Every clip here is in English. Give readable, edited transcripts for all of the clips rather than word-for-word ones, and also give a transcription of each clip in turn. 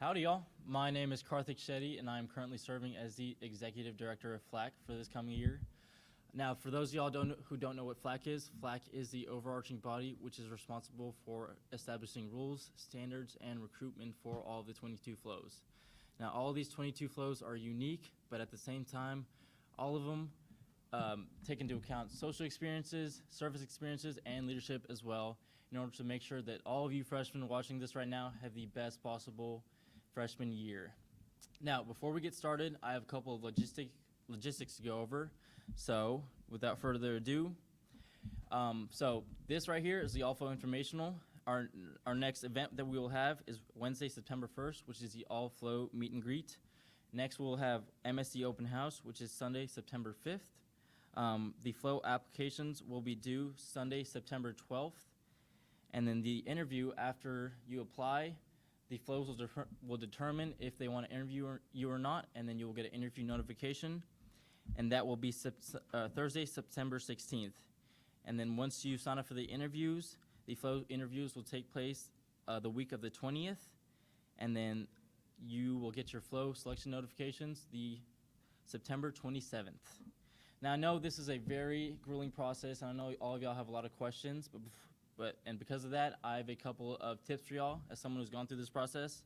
Howdy, y'all. My name is Karthik Shetty, and I'm currently serving as the Executive Director of FLAC for this coming year. Now, for those of y'all who don't know what FLAC is the overarching body which is responsible for establishing rules, standards, and recruitment for all of the 22 FLOs. Now, all of these 22 FLOs are unique, but at the same time, all of them take into account social experiences, service experiences, and leadership as well, in order to make sure that all of you freshmen watching this right now have the best possible freshman year. Now, before we get started, I have a couple of logistics to go over. So, without further ado, so this right here is the All FLO Informational. Our next event that we will have is Wednesday, September 1st, which is the All FLO Meet and Greet. Next, we'll have MSD Open House, which is Sunday, September 5th. The FLO applications will be due Sunday, September 12th. And then the interview after you apply, the FLOs will determine if they want to interview you or not, and then you will get an interview notification. And that will be Thursday, September 16th. And then once you sign up for the interviews, the FLO interviews will take place the week of the 20th. And then you will get your FLO selection notifications the September 27th. Now, I know this is a very grueling process, and I know all of y'all have a lot of questions, and because of that, I have a couple of tips for y'all as someone who's gone through this process.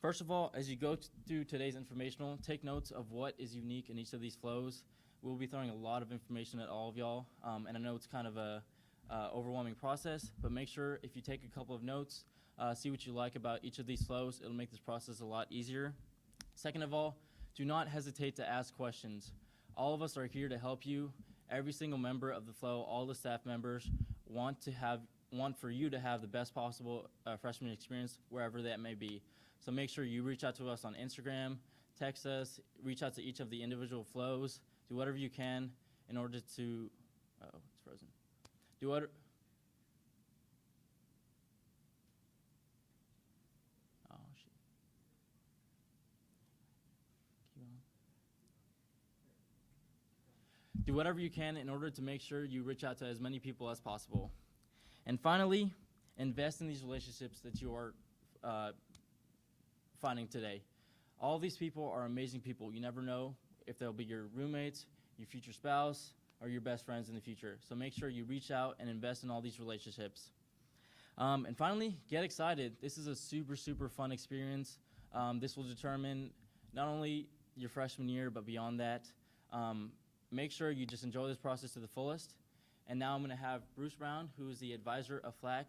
First of all, as you go through today's informational, take notes of what is unique in each of these FLOs. We'll be throwing a lot of information at all of y'all, and I know it's kind of a overwhelming process, but make sure if you take a couple of notes, see what you like about each of these FLOs. It'll make this process a lot easier. Second of all, do not hesitate to ask questions. All of us are here to help you. Every single member of the FLO, all the staff members, want for you to have the best possible freshman experience wherever that may be. So make sure you reach out to us on Instagram, text us, reach out to each of the individual FLOs, do whatever you can in order to, uh-oh, it's frozen. Do what? Oh, shit. Keep on. Do whatever you can in order to make sure you reach out to as many people as possible. And finally, invest in these relationships that you are finding today. All these people are amazing people. You never know if they'll be your roommates, your future spouse, or your best friends in the future. So make sure you reach out and invest in all these relationships. And finally, get excited. This is a super, super fun experience. This will determine not only your freshman year, but beyond that. Make sure you just enjoy this process to the fullest. And now I'm going to have Bruce Brown, who is the advisor of FLAC,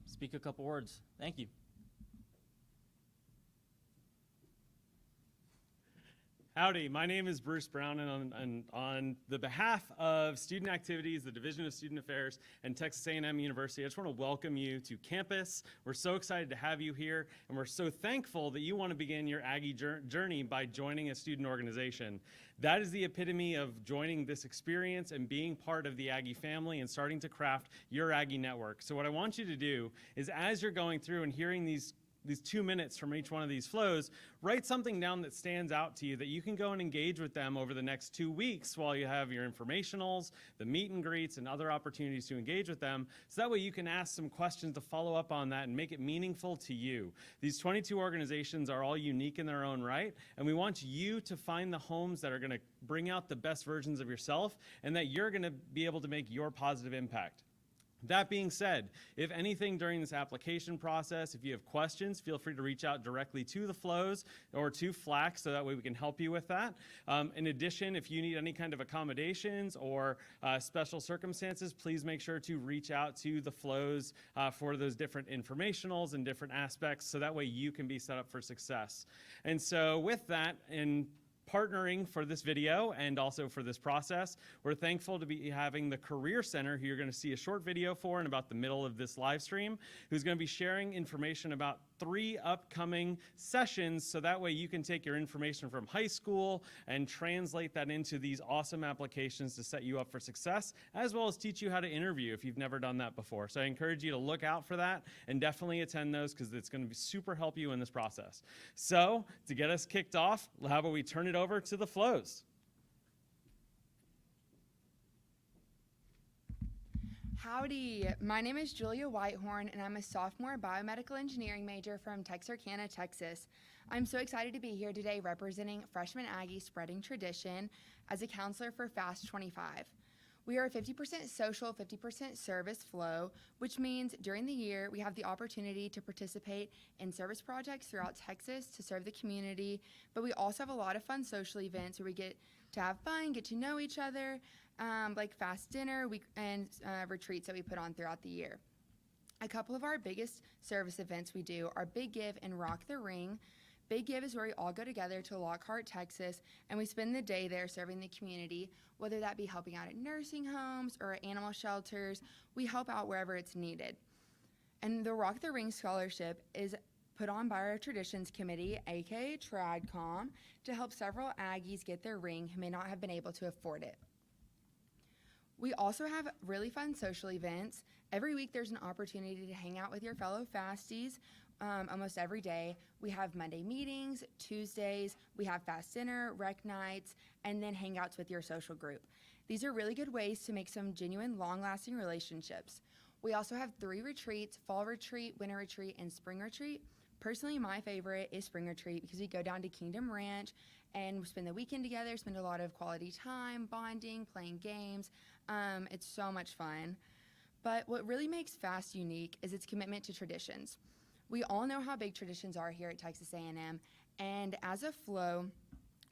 speak a couple words. Thank you. Howdy, my name is Bruce Brown, and on the behalf of Student Activities, the Division of Student Affairs, and Texas A&M University, I just want to welcome you to campus. We're so excited to have you here, and we're so thankful that you want to begin your Aggie journey by joining a student organization. That is the epitome of joining this experience and being part of the Aggie family and starting to craft your Aggie network. So what I want you to do is, as you're going through and hearing these 2 minutes from each one of these FLOs, write something down that stands out to you that you can go and engage with them over the next 2 weeks while you have your informationals, the meet and greets, and other opportunities to engage with them. So that way you can ask some questions to follow up on that and make it meaningful to you. These 22 organizations are all unique in their own right, and we want you to find the homes that are going to bring out the best versions of yourself and that you're going to be able to make your positive impact. That being said, if anything during this application process, if you have questions, feel free to reach out directly to the FLOs or to FLAC so that way we can help you with that. In addition, if you need any kind of accommodations or special circumstances, please make sure to reach out to the FLOs for those different informationals and different aspects so that way you can be set up for success. And so with that, in partnering for this video and also for this process, we're thankful to be having the Career Center, who you're going to see a short video for in about the middle of this live stream, who's going to be sharing information about 3 upcoming sessions so that way you can take your information from high school and translate that into these awesome applications to set you up for success, as well as teach you how to interview if you've never done that before. So I encourage you to look out for that and definitely attend those because it's going to be super help you in this process. So to get us kicked off, how about we turn it over to the FLOs. Howdy, my name is Julia Whitehorn, and I'm a sophomore biomedical engineering major from Texarkana, Texas. I'm so excited to be here today representing Freshman Aggie Spreading Tradition as a counselor for FAST 25. We are a 50% social, 50% service FLO, which means during the year we have the opportunity to participate in service projects throughout Texas to serve the community, but we also have a lot of fun social events where we get to have fun, get to know each other, like fast dinner and retreats that we put on throughout the year. A couple of our biggest service events we do are Big Give and Rock the Ring. Big Give is where we all go together to Lockhart, Texas, and we spend the day there serving the community, whether that be helping out at nursing homes or at animal shelters. We help out wherever it's needed. And the Rock the Ring Scholarship is put on by our Traditions Committee, aka TradCom, to help several Aggies get their ring who may not have been able to afford it. We also have really fun social events. Every week there's an opportunity to hang out with your fellow fasties almost every day. We have Monday meetings, Tuesdays, we have fast dinner, rec nights, and then hangouts with your social group. These are really good ways to make some genuine, long-lasting relationships. We also have 3 retreats: fall retreat, winter retreat, and spring retreat. Personally, my favorite is spring retreat because we go down to Kingdom Ranch and spend the weekend together, spend a lot of quality time, bonding, playing games. It's so much fun. But what really makes FAST unique is its commitment to traditions. We all know how big traditions are here at Texas A&M, and as a FLO,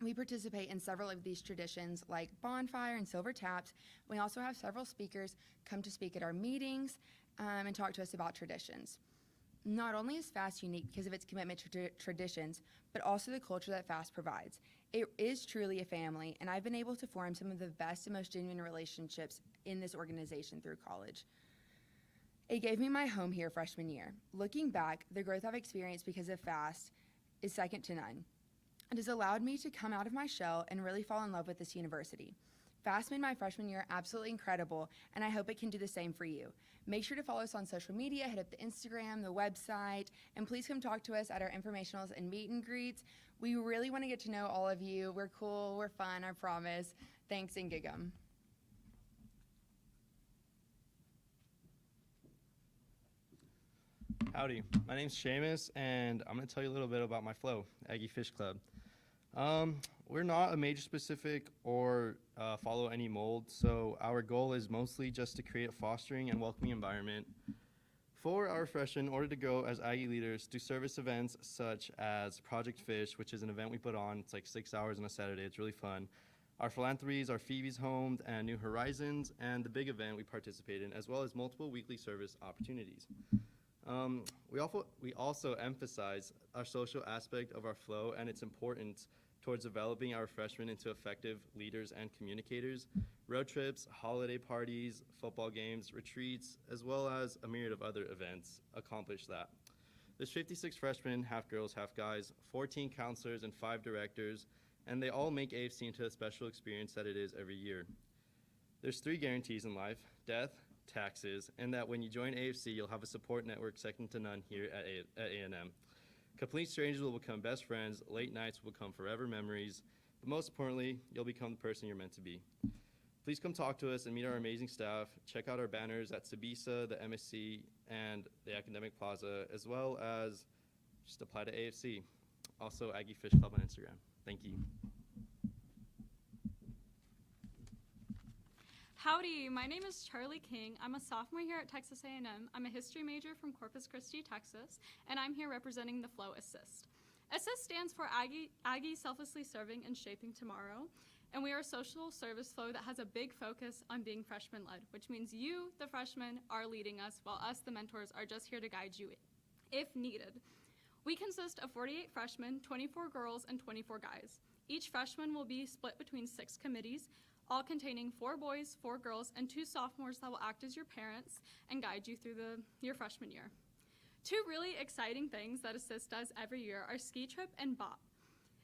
we participate in several of these traditions like Bonfire and Silver Taps. We also have several speakers come to speak at our meetings and talk to us about traditions. Not only is FAST unique because of its commitment to traditions, but also the culture that FAST provides. It is truly a family, and I've been able to form some of the best and most genuine relationships in this organization through college. It gave me my home here freshman year. Looking back, the growth I've experienced because of FAST is second to none. It has allowed me to come out of my shell and really fall in love with this university. FAST made my freshman year absolutely incredible, and I hope it can do the same for you. Make sure to follow us on social media, hit up the Instagram, the website, and please come talk to us at our informationals and meet and greets. We really want to get to know all of you. We're cool, we're fun, I promise. Thanks, and gig 'em. Howdy, my name's Seamus, and I'm going to tell you a little bit about my FLO, Aggie Fish Club. We're not a major specific or follow any mold, so our goal is mostly just to create a fostering and welcoming environment for our freshmen in order to go as Aggie leaders to service events such as Project Fish, which is an event we put on. It's like 6 hours on a Saturday. It's really fun. Our philanthropies are Phoebe's Home and New Horizons, and the big event we participate in, as well as multiple weekly service opportunities. We also emphasize our social aspect of our FLO and its importance towards developing our freshmen into effective leaders and communicators. Road trips, holiday parties, football games, retreats, as well as a myriad of other events accomplish that. There's 56 freshmen, half girls, half guys, 14 counselors, and 5 directors, and they all make AFC into a special experience that it is every year. There's 3 guarantees in life: death, taxes, and that when you join AFC, you'll have a support network second to none here at A&M. Complete strangers will become best friends, late nights will become forever memories, but most importantly, you'll become the person you're meant to be. Please come talk to us and meet our amazing staff. Check out our banners at Sabisa, the MSC, and the Academic Plaza, as well as just apply to AFC. Also, Aggie Fish Club on Instagram. Thank you. Howdy, my name is Charlie King. I'm a sophomore here at Texas A&M. I'm a history major from Corpus Christi, Texas, and I'm here representing the FLO Assist. Assist stands for Aggie Selflessly Serving and Shaping Tomorrow, and we are a social service FLO that has a big focus on being freshman-led, which means you, the freshmen, are leading us, while us, the mentors, are just here to guide you if needed. We consist of 48 freshmen, 24 girls, and 24 guys. Each freshman will be split between 6 committees, all containing 4 boys, 4 girls, and 2 sophomores that will act as your parents and guide you through your freshman year. 2 really exciting things that Assist does every year are Ski Trip and BOP.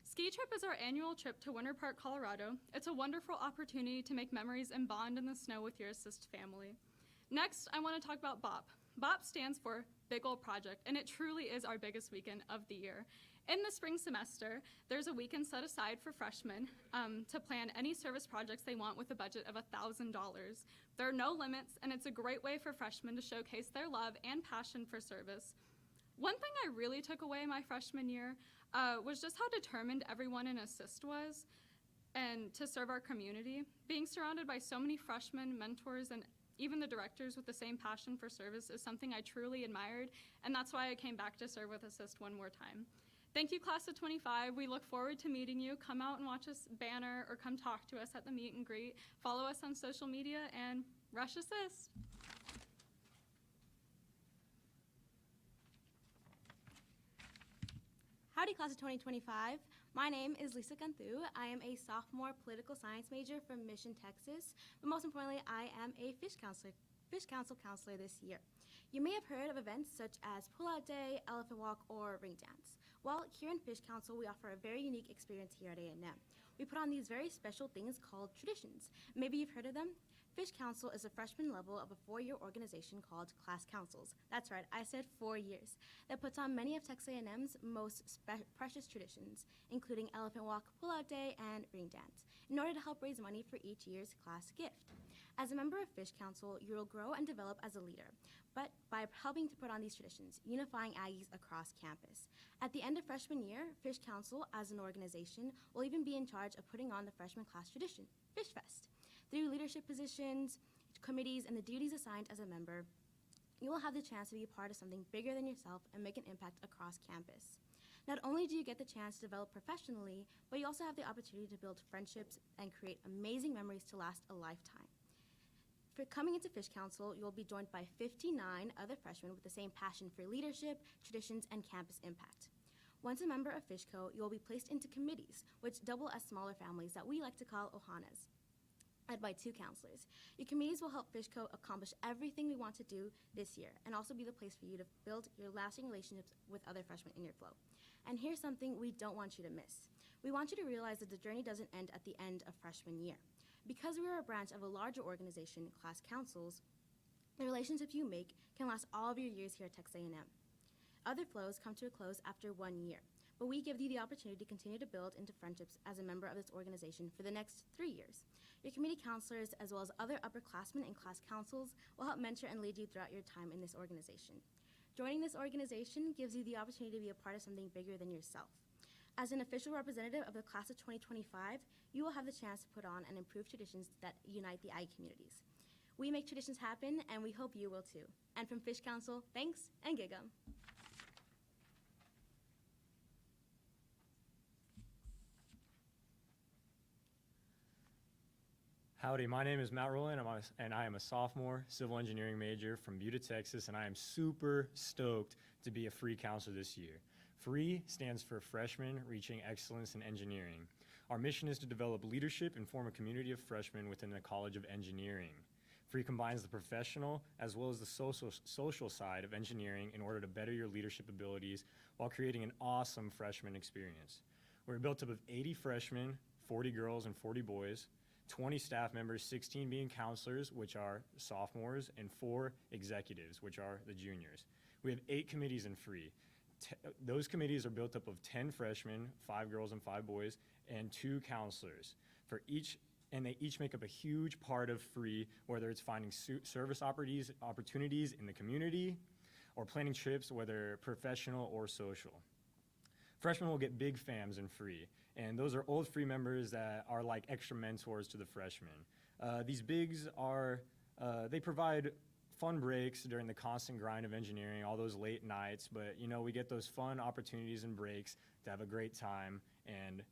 Ski Trip is our annual trip to Winter Park, Colorado. It's a wonderful opportunity to make memories and bond in the snow with your Assist family. Next, I want to talk about BOP. BOP stands for big old project, and it truly is our biggest weekend of the year. In the spring semester, there's a weekend set aside for freshmen to plan any service projects they want with a budget of $1,000. There are no limits, and it's a great way for freshmen to showcase their love and passion for service. One thing I really took away my freshman year was just how determined everyone in Assist was and to serve our community. Being surrounded by so many freshmen, mentors, and even the directors with the same passion for service is something I truly admired, and that's why I came back to serve with Assist one more time. Thank you, Class of 25. We look forward to meeting you. Come out and watch us banner or come talk to us at the meet and greet. Follow us on social media and rush Assist. Howdy, Class of 2025. My name is Lisa Canthu. I am a sophomore political science major from Mission, Texas. But most importantly, I am a Fish Council counselor this year. You may have heard of events such as Pull-Out Day, Elephant Walk, or Ring Dance. Well, here in Fish Council, we offer a very unique experience here at A&M. We put on these very special things called traditions. Maybe you've heard of them. Fish Council is a freshman level of a 4-year organization called Class Councils. That's right, I said 4 years. That puts on many of Texas A&M's most precious traditions, including Elephant Walk, Pull-Out Day, and Ring Dance, in order to help raise money for each year's class gift. As a member of Fish Council, you will grow and develop as a leader, but by helping to put on these traditions, unifying Aggies across campus. At the end of freshman year, Fish Council, as an organization, will even be in charge of putting on the freshman class tradition, Fish Fest. Through leadership positions, committees, and the duties assigned as a member, you will have the chance to be a part of something bigger than yourself and make an impact across campus. Not only do you get the chance to develop professionally, but you also have the opportunity to build friendships and create amazing memories to last a lifetime. For coming into Fish Council, you will be joined by 59 other freshmen with the same passion for leadership, traditions, and campus impact. Once a member of FishCo, you will be placed into committees, which double as smaller families that we like to call Ohanas, led by 2 counselors. Your committees will help FishCo accomplish everything we want to do this year and also be the place for you to build your lasting relationships with other freshmen in your flow. And here's something we don't want you to miss. We want you to realize that the journey doesn't end at the end of freshman year. Because we are a branch of a larger organization, Class Councils, the relationships you make can last all of your years here at Texas A&M. Other flows come to a close after 1 year, but we give you the opportunity to continue to build into friendships as a member of this organization for the next 3 years. Your committee counselors, as well as other upperclassmen and class councils, will help mentor and lead you throughout your time in this organization. Joining this organization gives you the opportunity to be a part of something bigger than yourself. As an official representative of the Class of 2025, you will have the chance to put on and improve traditions that unite the Aggie communities. We make traditions happen, and we hope you will too. And from Fish Council, thanks and gig 'em. Howdy, my name is Matt Rowland, and I am a sophomore civil engineering major from Buda, Texas, and I am super stoked to be a free counselor this year. FREE stands for Freshmen Reaching Excellence in Engineering. Our mission is to develop leadership and form a community of freshmen within the College of Engineering. FREE combines the professional as well as the social side of engineering in order to better your leadership abilities while creating an awesome freshman experience. We're built up of 80 freshmen, 40 girls and 40 boys, 20 staff members, 16 being counselors, which are sophomores, and 4 executives, which are the juniors. We have 8 committees in FREE. Those committees are built up of 10 freshmen, 5 girls and 5 boys, and 2 counselors and they each make up a huge part of FREE, whether it's finding service opportunities in the community or planning trips, whether professional or social. Freshmen will get big FAMs in FREE, and those are old FREE members that are like extra mentors to the freshmen. These bigs they provide fun breaks during the constant grind of engineering, all those late nights, but we get those fun opportunities and breaks to have a great time and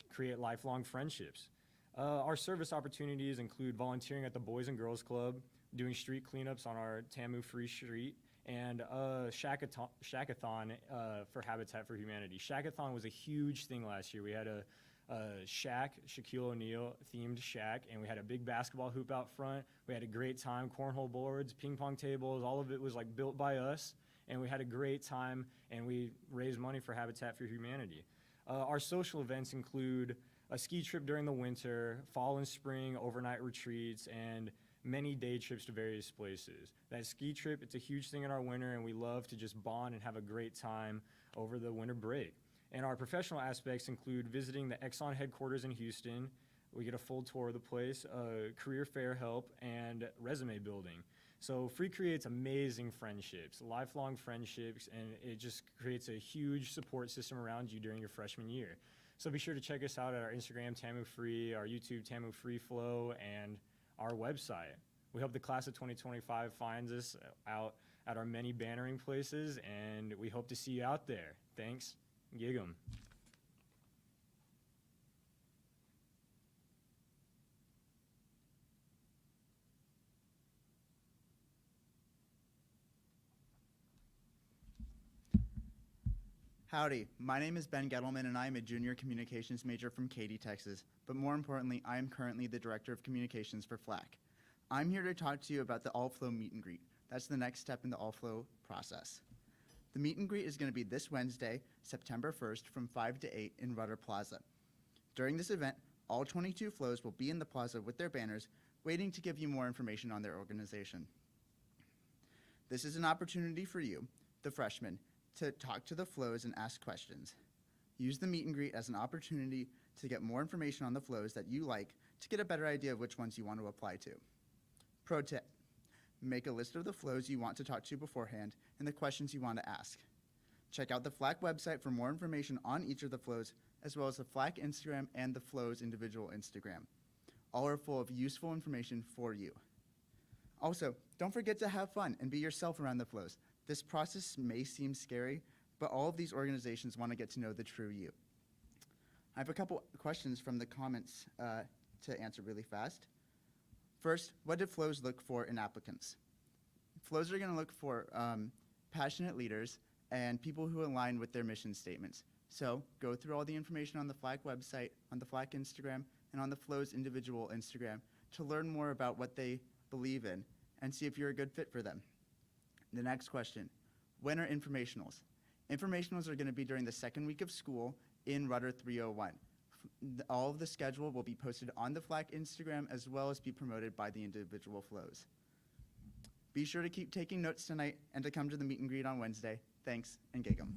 create lifelong friendships. Our service opportunities include volunteering at the Boys and Girls Club, doing street cleanups on our TAMU Free Street, and Shackathon for Habitat for Humanity. Shackathon was a huge thing last year. We had a Shaquille O'Neal themed shack, and we had a big basketball hoop out front. We had a great time, cornhole boards, ping pong tables, all of it was like built by us, and we had a great time, and we raised money for Habitat for Humanity. Our social events include a ski trip during the winter, fall and spring overnight retreats, and many day trips to various places. That ski trip, it's a huge thing in our winter, and we love to just bond and have a great time over the winter break. And our professional aspects include visiting the Exxon headquarters in Houston. We get a full tour of the place, career fair help, and resume building. So Free creates amazing friendships, lifelong friendships, and it just creates a huge support system around you during your freshman year. So be sure to check us out at our Instagram, TAMU Free, our YouTube, TAMU Free Flow, and our website. We hope the class of 2025 finds us out at our many bannering places, and we hope to see you out there. Thanks. Gig 'em. Howdy, my name is Ben Gettleman and I am a junior communications major from Katy, Texas, but more importantly, I am currently the director of communications for FLAC. I'm here to talk to you about the All-FLO meet and greet. That's the next step in the All-FLO process. The meet and greet is going to be this Wednesday, September 1st from 5 to 8 in Rudder Plaza. During this event, all 22 FLOs will be in the plaza with their banners, waiting to give you more information on their organization. This is an opportunity for you, the freshmen, to talk to the FLOs and ask questions. Use the meet and greet as an opportunity to get more information on the FLOs that you like to get a better idea of which ones you want to apply to. Pro tip, make a list of the FLOs you want to talk to beforehand and the questions you want to ask. Check out the FLAC website for more information on each of the FLOs, as well as the FLAC Instagram and the FLOs individual Instagram. All are full of useful information for you. Also, don't forget to have fun and be yourself around the FLOs. This process may seem scary, but all of these organizations want to get to know the true you. I have a couple questions from the comments to answer really fast. First, what do FLOs look for in applicants? FLOs are going to look for passionate leaders and people who align with their mission statements. So go through all the information on the FLAC website, on the FLAC Instagram, and on the FLOs individual Instagram to learn more about what they believe in and see if you're a good fit for them. The next question, when are informationals? Informationals are going to be during the second week of school in Rudder 301. All of the schedule will be posted on the FLAC Instagram as well as be promoted by the individual FLOs. Be sure to keep taking notes tonight and to come to the meet and greet on Wednesday. Thanks, and gig 'em.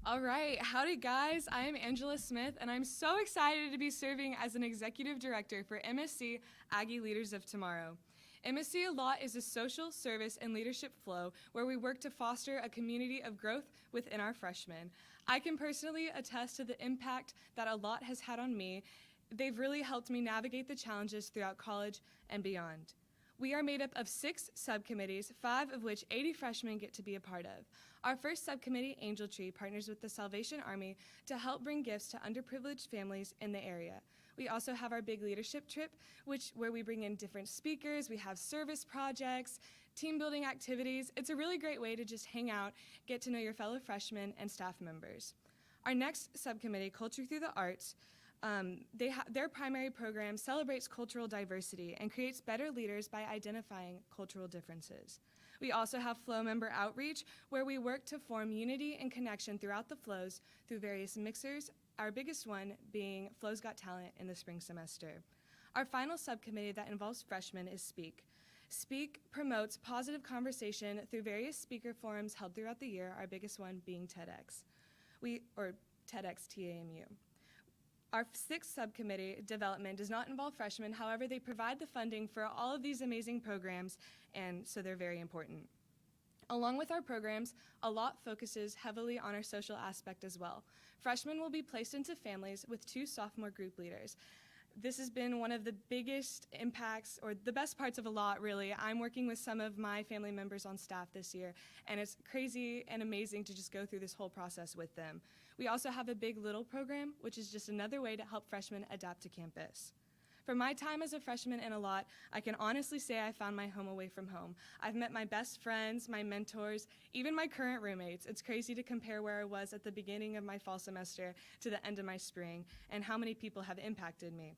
All right, howdy guys, I am Angela Smith and I'm so excited to be serving as an executive director for MSC Aggie Leaders of Tomorrow. MSC A Lot is a social, service, and leadership flow where we work to foster a community of growth within our freshmen. I can personally attest to the impact that A Lot has had on me. They've really helped me navigate the challenges throughout college and beyond. We are made up of 6 subcommittees, 5 of which 80 freshmen get to be a part of. Our first subcommittee, Angel Tree, partners with the Salvation Army to help bring gifts to underprivileged families in the area. We also have our big leadership trip, where we bring in different speakers, we have service projects, team building activities. It's a really great way to just hang out, get to know your fellow freshmen and staff members. Our next subcommittee, Culture Through the Arts, their primary program celebrates cultural diversity and creates better leaders by identifying cultural differences. We also have FLO member outreach, where we work to form unity and connection throughout the FLOs through various mixers, our biggest one being FLO's Got Talent in the spring semester. Our final subcommittee that involves freshmen is SPEAK. SPEAK promotes positive conversation through various speaker forums held throughout the year, our biggest one being TEDx, or TEDx.tamu. Our 6th subcommittee, Development, does not involve freshmen. However, they provide the funding for all of these amazing programs, and so they're very important. Along with our programs, A Lot focuses heavily on our social aspect as well. Freshmen will be placed into families with 2 sophomore group leaders. This has been one of the biggest impacts, or the best parts of A Lot, really. I'm working with some of my family members on staff this year, and it's crazy and amazing to just go through this whole process with them. We also have a Big Little program, which is just another way to help freshmen adapt to campus. For my time as a freshman in A Lot, I can honestly say I found my home away from home. I've met my best friends, my mentors, even my current roommates. It's crazy to compare where I was at the beginning of my fall semester to the end of my spring, and how many people have impacted me.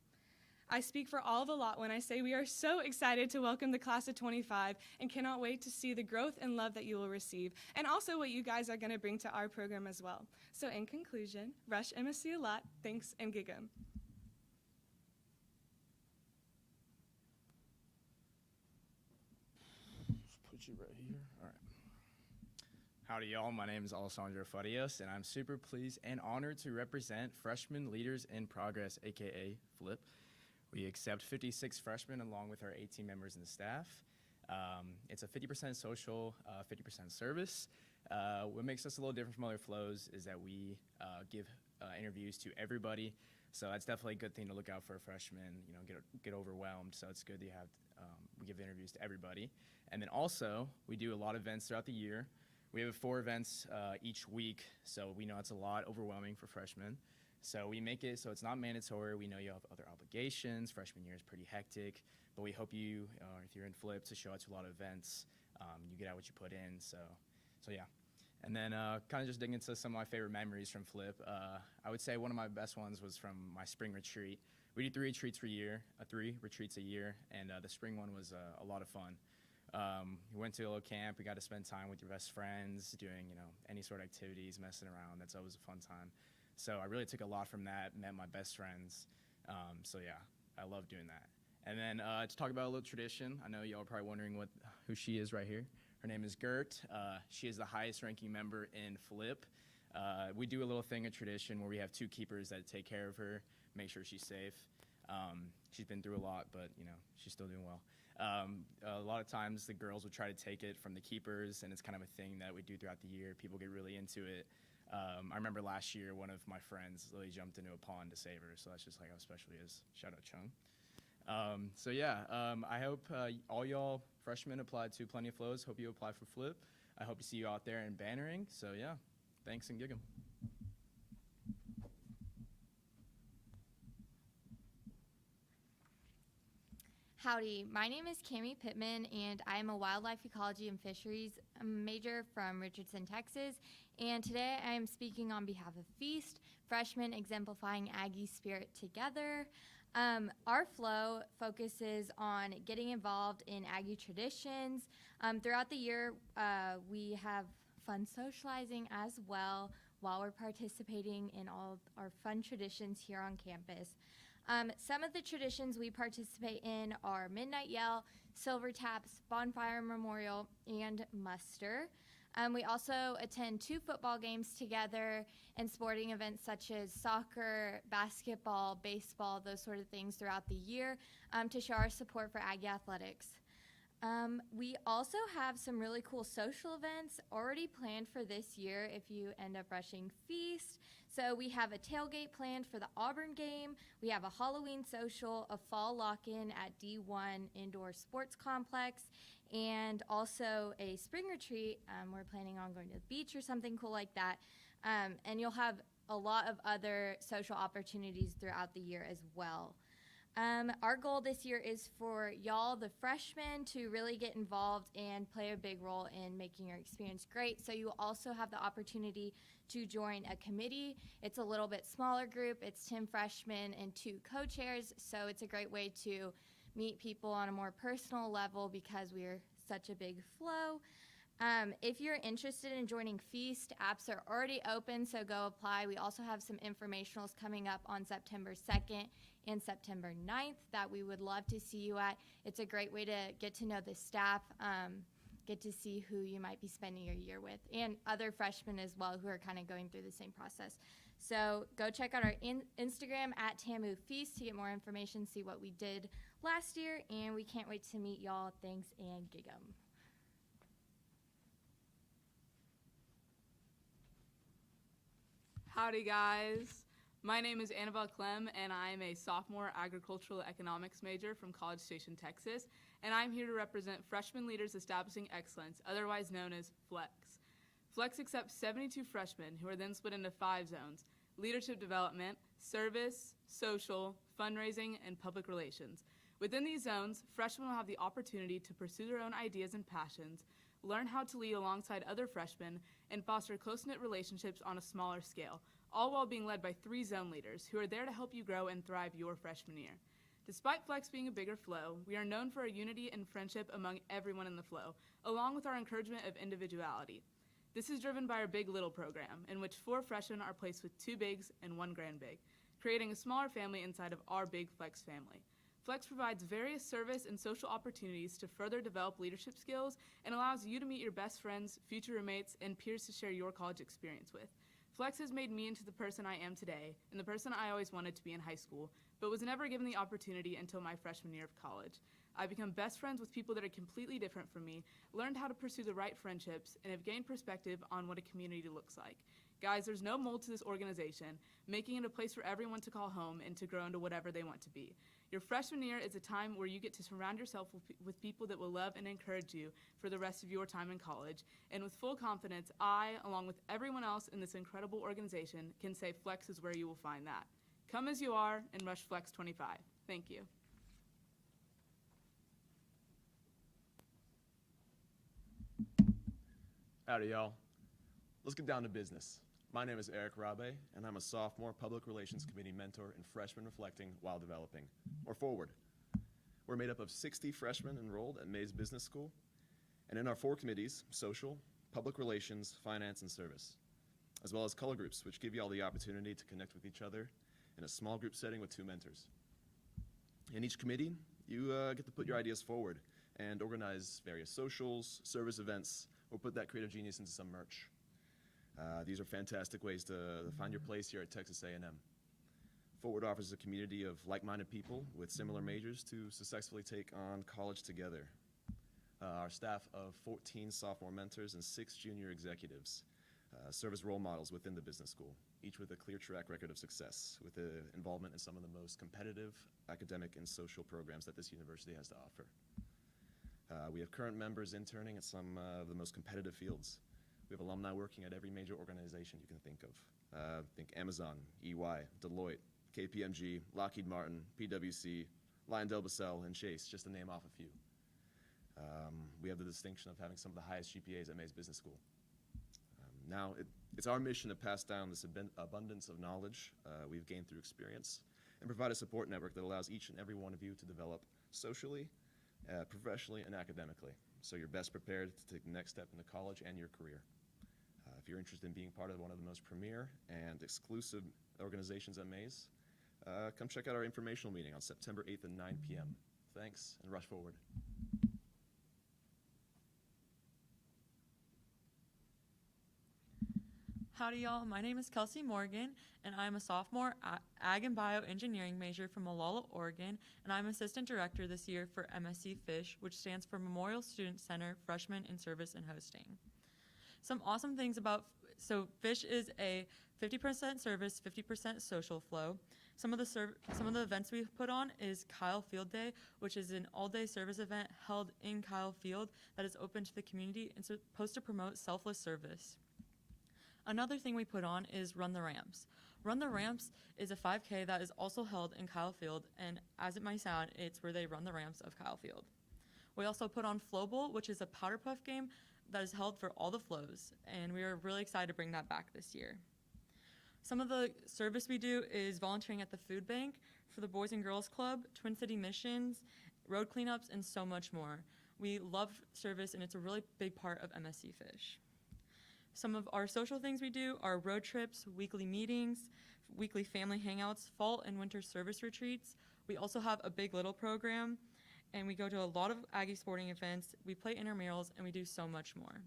I speak for all of the lot when I say we are so excited to welcome the class of 25 and cannot wait to see the growth and love that you will receive, and also what you guys are going to bring to our program as well. So in conclusion, Rush MSC a lot, thanks, and gig 'em. Put you right here. All right. Howdy, y'all. My name is Alessandro Farias, and I'm super pleased and honored to represent Freshmen Leaders in Progress, aka FLIP. We accept 56 freshmen along with our 18 members and staff. It's a 50% social, 50% service. What makes us a little different from other FLOs is that we give interviews to everybody. So that's definitely a good thing to look out for a freshman. You know, get overwhelmed. So it's good to have we give interviews to everybody. And then also we do a lot of events throughout the year. We have 4 events each week, so we know it's a lot overwhelming for freshmen. So we make it so it's not mandatory. We know you have other obligations. Freshman year is pretty hectic, but we hope you, if you're in FLIP, to show up to a lot of events. You get out what you put in. So yeah. And then kind of just digging into some of my favorite memories from FLIP. I would say one of my best ones was from my spring retreat. We do 3 retreats a year, and the spring one was a lot of fun. We went to a little camp. We got to spend time with your best friends, doing any sort of activities, messing around. That's always a fun time. So I really took a lot from that. Met my best friends. So yeah, I love doing that. And then to talk about a little tradition, I know y'all are probably wondering who she is right here. Her name is Gert. She is the highest ranking member in FLIP. We do a little thing, a tradition, where we have 2 keepers that take care of her, make sure she's safe. She's been through a lot, but she's still doing well. A lot of times the girls would try to take it from the keepers, and it's kind of a thing that we do throughout the year. People get really into it. I remember last year one of my friends literally jumped into a pond to save her, so that's just like how special he is. Shout out Chung. So yeah, I hope all y'all freshmen applied to plenty of FLOs. Hope you apply for FLIP. I hope to see you out there in bannering. So yeah, thanks and gig 'em. Howdy, my name is Cami Pittman, and I am a wildlife ecology and fisheries major from Richardson, Texas. And today I am speaking on behalf of Feast, freshmen exemplifying Aggie spirit together. Our FLO focuses on getting involved in Aggie traditions. Throughout the year, we have fun socializing as well while we're participating in all our fun traditions here on campus. Some of the traditions we participate in are Midnight Yell, Silver Taps, Bonfire Memorial, and Muster. We also attend 2 football games together and sporting events such as soccer, basketball, baseball, those sort of things throughout the year to show our support for Aggie athletics. We also have some really cool social events already planned for this year if you end up rushing Feast. So we have a tailgate planned for the Auburn game. We have a Halloween social, a fall lock-in at D1 Indoor Sports Complex, and also a spring retreat. We're planning on going to the beach or something cool like that. And you'll have a lot of other social opportunities throughout the year as well. Our goal this year is for y'all, the freshmen, to really get involved and play a big role in making your experience great. So you will also have the opportunity to join a committee. It's a little bit smaller group. It's 10 freshmen and 2 co-chairs. So it's a great way to meet people on a more personal level because we're such a big FLO. If you're interested in joining Feast, apps are already open, so go apply. We also have some informationals coming up on September 2nd and September 9th that we would love to see you at. It's a great way to get to know the staff, get to see who you might be spending your year with, and other freshmen as well who are kind of going through the same process. So go check out our Instagram at TAMU Feast to get more information, see what we did last year, and we can't wait to meet y'all. Thanks, and gig 'em. Howdy guys, my name is Annabelle Clem and I am a sophomore agricultural economics major from College Station, Texas, and I'm here to represent Freshmen Leaders Establishing Excellence, otherwise known as FLEX. FLEX accepts 72 freshmen who are then split into 5 zones: leadership development, service, social, fundraising, and public relations. Within these zones, freshmen will have the opportunity to pursue their own ideas and passions, learn how to lead alongside other freshmen, and foster close-knit relationships on a smaller scale, all while being led by 3 zone leaders who are there to help you grow and thrive your freshman year. Despite Flex being a bigger FLO, we are known for our unity and friendship among everyone in the FLO, along with our encouragement of individuality. This is driven by our Big Little program, in which 4 freshmen are placed with 2 bigs and 1 grand big, creating a smaller family inside of our Big Flex family. Flex provides various service and social opportunities to further develop leadership skills and allows you to meet your best friends, future roommates, and peers to share your college experience with. Flex has made me into the person I am today and the person I always wanted to be in high school, but was never given the opportunity until my freshman year of college. I've become best friends with people that are completely different from me, learned how to pursue the right friendships, and have gained perspective on what a community looks like. Guys, there's no mold to this organization, making it a place for everyone to call home and to grow into whatever they want to be. Your freshman year is a time where you get to surround yourself with people that will love and encourage you for the rest of your time in college. And with full confidence, I, along with everyone else in this incredible organization, can say Flex is where you will find that. Come as you are and rush Flex 25. Thank you. Howdy, y'all. Let's get down to business. My name is Eric Rabe, and I'm a sophomore Public Relations Committee mentor and freshman reflecting while developing, or forward. We're made up of 60 freshmen enrolled at Mays Business School, and in our 4 committees, social, public relations, finance, and service, as well as color groups, which give you all the opportunity to connect with each other in a small group setting with 2 mentors. In each committee, you get to put your ideas forward and organize various socials, service events, or put that creative genius into some merch. These are fantastic ways to find your place here at Texas A&M. Forward offers a community of like-minded people with similar majors to successfully take on college together. Our staff of 14 sophomore mentors and 6 junior executives serve as role models within the business school, each with a clear track record of success, with involvement in some of the most competitive academic and social programs that this university has to offer. We have current members interning at some of the most competitive fields. We have alumni working at every major organization you can think of. Think Amazon, EY, Deloitte, KPMG, Lockheed Martin, PwC, LyondellBasell, and Chase, just to name off a few. We have the distinction of having some of the highest GPAs at Mays Business School. Now, it's our mission to pass down this abundance of knowledge we've gained through experience and provide a support network that allows each and every one of you to develop socially, professionally, and academically, so you're best prepared to take the next step into college and your career. If you're interested in being part of one of the most premier and exclusive organizations at Mays, come check out our informational meeting on September 8th at 9 p.m. Thanks, and rush forward. Howdy, y'all. My name is Kelsey Morgan, and I'm a sophomore Ag and Bioengineering major from Molalla, Oregon, and I'm Assistant Director this year for MSc FISH, which stands for Memorial Student Center Freshman in Service and Hosting. Some awesome things about, FISH is a 50% service, 50% social flow. Some of the events we've put on is Kyle Field Day, which is an all-day service event held in Kyle Field that is open to the community and supposed to promote selfless service. Another thing we put on is Run the Ramps. Run the Ramps is a 5K that is also held in Kyle Field, and as it might sound, it's where they run the ramps of Kyle Field. We also put on Flow Bowl, which is a powder puff game that is held for all the FLOs, and we are really excited to bring that back this year. Some of the service we do is volunteering at the food bank, for the Boys and Girls Club, Twin City Missions, road cleanups, and so much more. We love service, and it's a really big part of MSc FISH. Some of our social things we do are road trips, weekly meetings, weekly family hangouts, fall and winter service retreats. We also have a Big Little program, and we go to a lot of Aggie sporting events. We play intramurals, and we do so much more.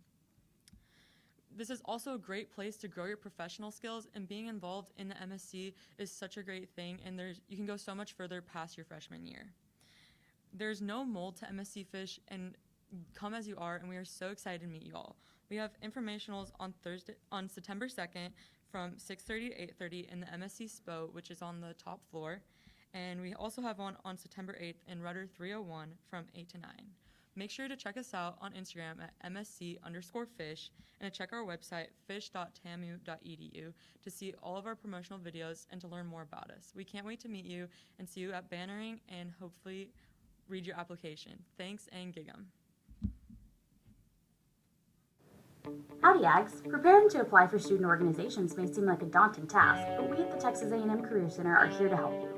This is also a great place to grow your professional skills, and being involved in the MSc is such a great thing, and you can go so much further past your freshman year. There's no mold to MSc FISH, and come as you are, and we are so excited to meet you all. We have informationals on September 2nd from 6:30 to 8:30 in the MSc SPO, which is on the top floor. And we also have one on September 8th in Rudder 301 from 8 to 9. Make sure to check us out on Instagram at MSc_FISH and to check our website, fish.tamu.edu, to see all of our promotional videos and to learn more about us. We can't wait to meet you and see you at bannering and hopefully read your application. Thanks, and gig 'em. Howdy, Ags. Preparing to apply for student organizations may seem like a daunting task, but we at the Texas A&M Career Center are here to help you.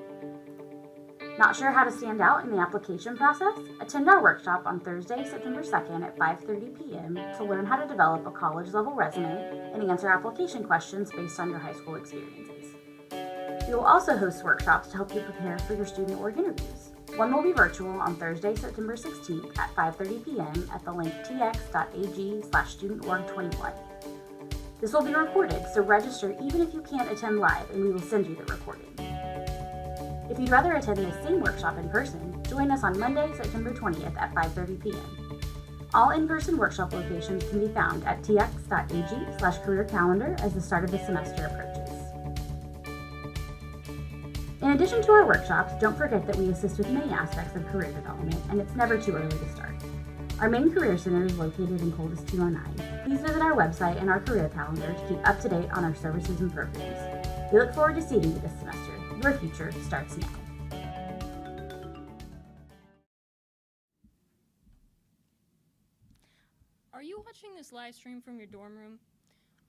Not sure how to stand out in the application process? Attend our workshop on Thursday, September 2nd at 5:30 p.m. to learn how to develop a college-level resume and answer application questions based on your high school experiences. We will also host workshops to help you prepare for your student org interviews. One will be virtual on Thursday, September 16th at 5:30 p.m. at the link tx.ag/studentorg21. This will be recorded, so register even if you can't attend live, and we will send you the recording. If you'd rather attend this same workshop in person, join us on Monday, September 20th at 5:30 p.m. All in-person workshop locations can be found at tx.ag/career calendar as the start of the semester approaches. In addition to our workshops, don't forget that we assist with many aspects of career development, and it's never too early to start. Our main career center is located in Coldus 209. Please visit our website and our career calendar to keep up to date on our services and programs. We look forward to seeing you this semester. Your future starts now. Are you watching this live stream from your dorm room?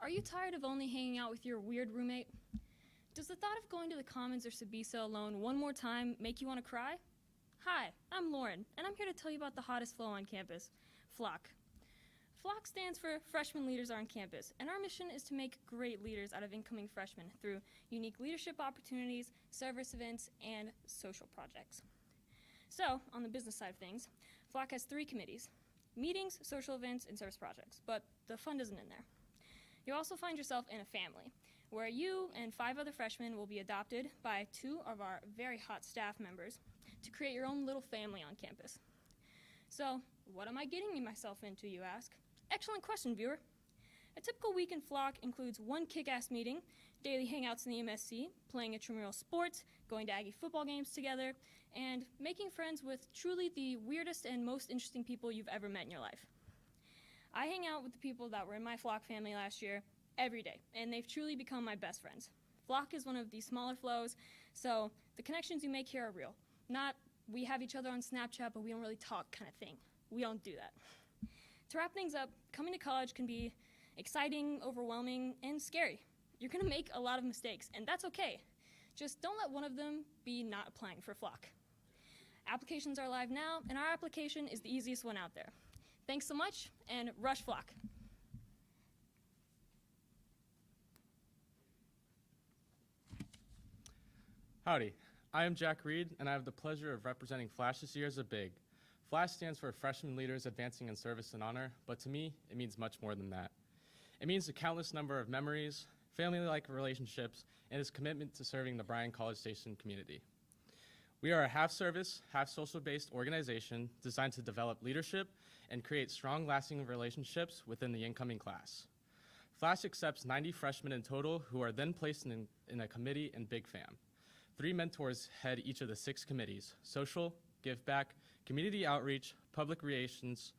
Are you tired of only hanging out with your weird roommate? Does the thought of going to the Commons or Sabisa alone one more time make you want to cry? Hi, I'm Lauren, and I'm here to tell you about the hottest flow on campus, FLOC. FLOC stands for Freshmen Leaders on Campus, and our mission is to make great leaders out of incoming freshmen through unique leadership opportunities, service events, and social projects. So, on the business side of things, FLOC has 3 committees: meetings, social events, and service projects, but the fun isn't in there. You'll also find yourself in a family, where you and 5 other freshmen will be adopted by 2 of our very hot staff members to create your own little family on campus. So, what am I getting myself into, you ask? Excellent question, viewer. A typical week in FLOC includes 1 kick-ass meeting, daily hangouts in the MSC, playing intramural sports, going to Aggie football games together, and making friends with truly the weirdest and most interesting people you've ever met in your life. I hang out with the people that were in my FLOC family last year every day, and they've truly become my best friends. FLOC is one of the smaller flows, so the connections you make here are real. Not we have each other on Snapchat, but we don't really talk kind of thing. We don't do that. To wrap things up, coming to college can be exciting, overwhelming, and scary. You're gonna make a lot of mistakes, and that's okay. Just don't let one of them be not applying for FLOC. Applications are live now, and our application is the easiest one out there. Thanks so much, and rush FLOC. Howdy, I am Jack Reed, and I have the pleasure of representing FLASH this year as a BIG. FLASH stands for Freshman Leaders Advancing in Service and Honor, but to me, it means much more than that. It means a countless number of memories, family-like relationships, and its commitment to serving the Bryan College Station community. We are a half-service, half-social-based organization designed to develop leadership and create strong, lasting relationships within the incoming class. FLASH accepts 90 freshmen in total who are then placed in a committee and Big Fam. 3 mentors head each of the 6 committees: social, give back, community outreach, public relations,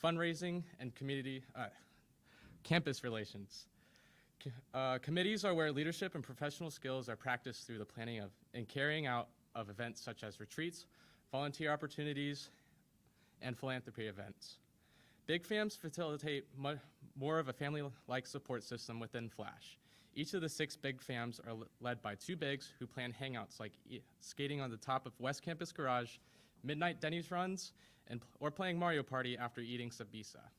fundraising, and campus relations. Committees are where leadership and professional skills are practiced through the planning of and carrying out of events such as retreats, volunteer opportunities, and philanthropy events. Big Fams facilitate more of a family-like support system within FLASH. Each of the 6 Big Fams are led by 2 Bigs who plan hangouts like skating on the top of West Campus Garage, midnight Denny's runs, or playing Mario Party after eating Sabisa.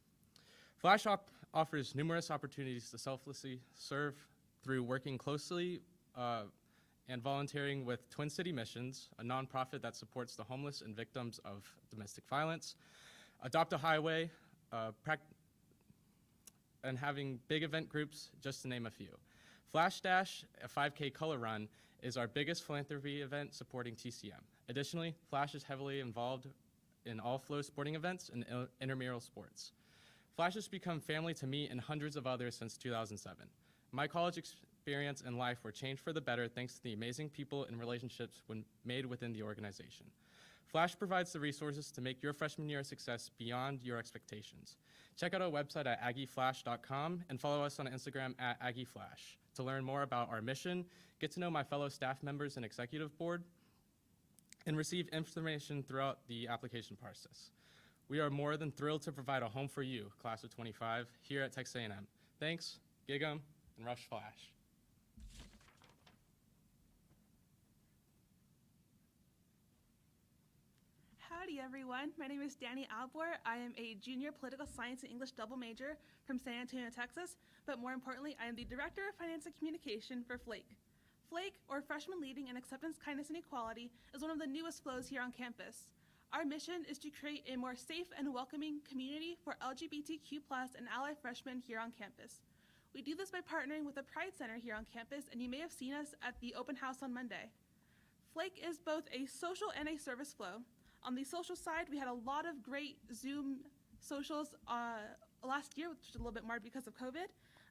FLASH offers numerous opportunities to selflessly serve through working closely and volunteering with Twin City Missions, a nonprofit that supports the homeless and victims of domestic violence, Adopt a Highway, and having big event groups, just to name a few. Flash Dash, a 5K color run, is our biggest philanthropy event supporting TCM. Additionally, Flash is heavily involved in all FLO sporting events and intramural sports. Flash has become family to me and hundreds of others since 2007. My college experience and life were changed for the better thanks to the amazing people and relationships made within the organization. Flash provides the resources to make your freshman year a success beyond your expectations. Check out our website at AggieFlash.com and follow us on Instagram at AggieFlash to learn more about our mission, get to know my fellow staff members and executive board, and receive information throughout the application process. We are more than thrilled to provide a home for you, class of 25, here at Texas A&M. Thanks, gig 'em, and rush Flash. Howdy everyone, my name is Danny Albor. I am a junior political science and English double major from San Antonio, Texas, but more importantly, I am the Director of Finance and Communication for FLAC. FLAC, or Freshmen Leading in Acceptance, Kindness, and Equality, is one of the newest FLOs here on campus. Our mission is to create a more safe and welcoming community for LGBTQ+ and ally freshmen here on campus. We do this by partnering with the Pride Center here on campus, and you may have seen us at the open house on Monday. FLAC is both a social and a service FLO. On the social side, we had a lot of great Zoom socials last year, which was a little bit marred because of COVID,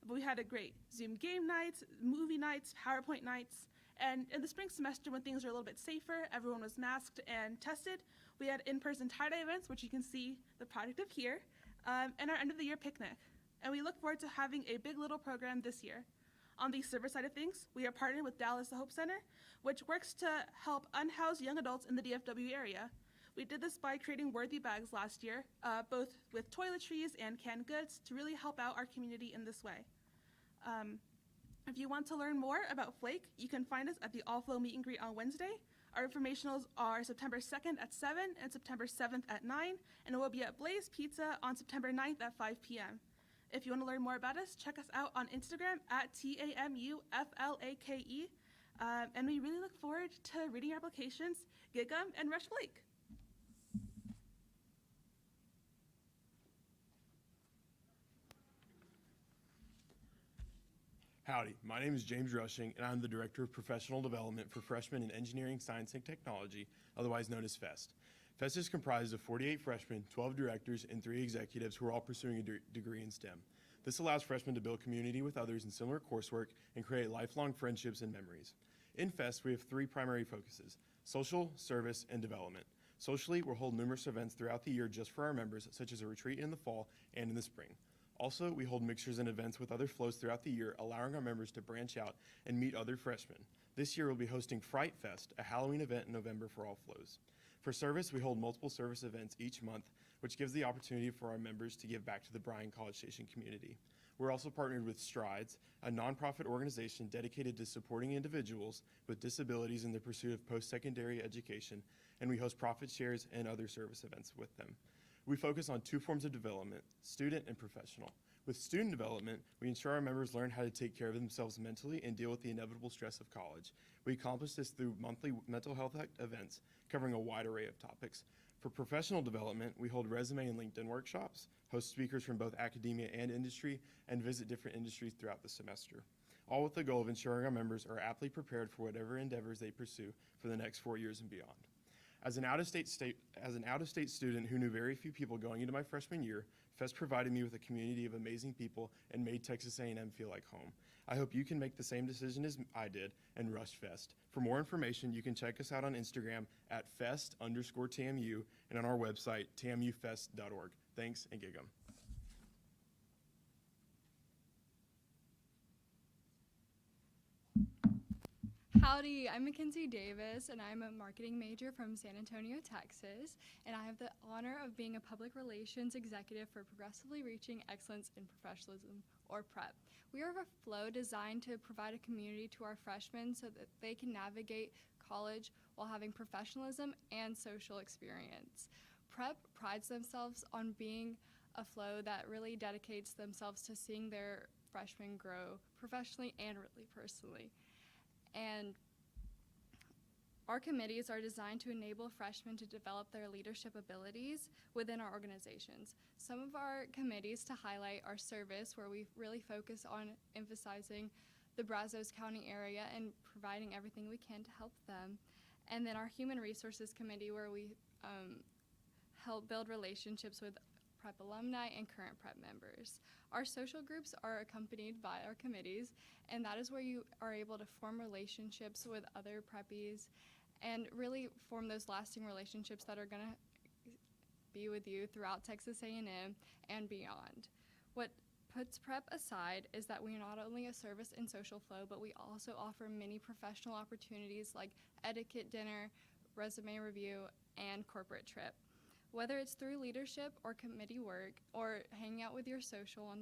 but we had a great Zoom game nights, movie nights, PowerPoint nights, and in the spring semester when things were a little bit safer, everyone was masked and tested, we had in-person tie-dye events, which you can see the product of here, and our end-of-the-year picnic. And we look forward to having a Big Little program this year. On the service side of things, we are partnered with Dallas The Hope Center, which works to help unhoused young adults in the DFW area. We did this by creating worthy bags last year, both with toiletries and canned goods to really help out our community in this way. If you want to learn more about FLAC, you can find us at the All Flow Meet and Greet on Wednesday. Our informationals are September 2nd at 7 and September 7th at 9, and it will be at Blaze Pizza on September 9th at 5 p.m. If you want to learn more about us, check us out on Instagram at TAMUFLAKE. And we really look forward to reading your applications. Gig 'em and rush FLAC. Howdy, my name is James Rushing, and I'm the Director of Professional Development for Freshmen in Engineering, Science, and Technology, otherwise known as FEST. FEST is comprised of 48 freshmen, 12 directors, and 3 executives who are all pursuing a degree in STEM. This allows freshmen to build community with others in similar coursework and create lifelong friendships and memories. In FEST, we have 3 primary focuses: social, service, and development. Socially, we'll hold numerous events throughout the year just for our members, such as a retreat in the fall and in the spring. Also, we hold mixtures and events with other FLOs throughout the year, allowing our members to branch out and meet other freshmen. This year, we'll be hosting Fright Fest, a Halloween event in November for all FLOs. For service, we hold multiple service events each month, which gives the opportunity for our members to give back to the Bryan College Station community. We're also partnered with Strides, a nonprofit organization dedicated to supporting individuals with disabilities in the pursuit of post-secondary education, and we host profit shares and other service events with them. We focus on 2 forms of development, student and professional. With student development, we ensure our members learn how to take care of themselves mentally and deal with the inevitable stress of college. We accomplish this through monthly mental health events covering a wide array of topics. For professional development, we hold resume and LinkedIn workshops, host speakers from both academia and industry, and visit different industries throughout the semester, all with the goal of ensuring our members are aptly prepared for whatever endeavors they pursue for the next 4 years and beyond. As an out-of-state student who knew very few people going into my freshman year, FEST provided me with a community of amazing people and made Texas A&M feel like home. I hope you can make the same decision as I did and rush FEST. For more information, you can check us out on Instagram at FEST_TAMU and on our website, TAMUFest.org. Thanks, and gig 'em. Howdy, I'm Mackenzie Davis, and I'm a marketing major from San Antonio, Texas, and I have the honor of being a public relations executive for Progressively Reaching Excellence in Professionalism, or PrEP. We are a FLO designed to provide a community to our freshmen so that they can navigate college while having professionalism and social experience. PrEP prides themselves on being a FLO that really dedicates themselves to seeing their freshmen grow professionally and really personally. And our committees are designed to enable freshmen to develop their leadership abilities within our organizations. Some of our committees to highlight are service, where we really focus on emphasizing the Brazos County area and providing everything we can to help them. And then our human resources committee, where we help build relationships with PrEP alumni and current PrEP members. Our social groups are accompanied by our committees, and that is where you are able to form relationships with other preppies and really form those lasting relationships that are going to be with you throughout Texas A&M and beyond. What puts PrEP aside is that we are not only a service and social FLO, but we also offer many professional opportunities like etiquette dinner, resume review, and corporate trip. Whether it's through leadership or committee work or hanging out with your social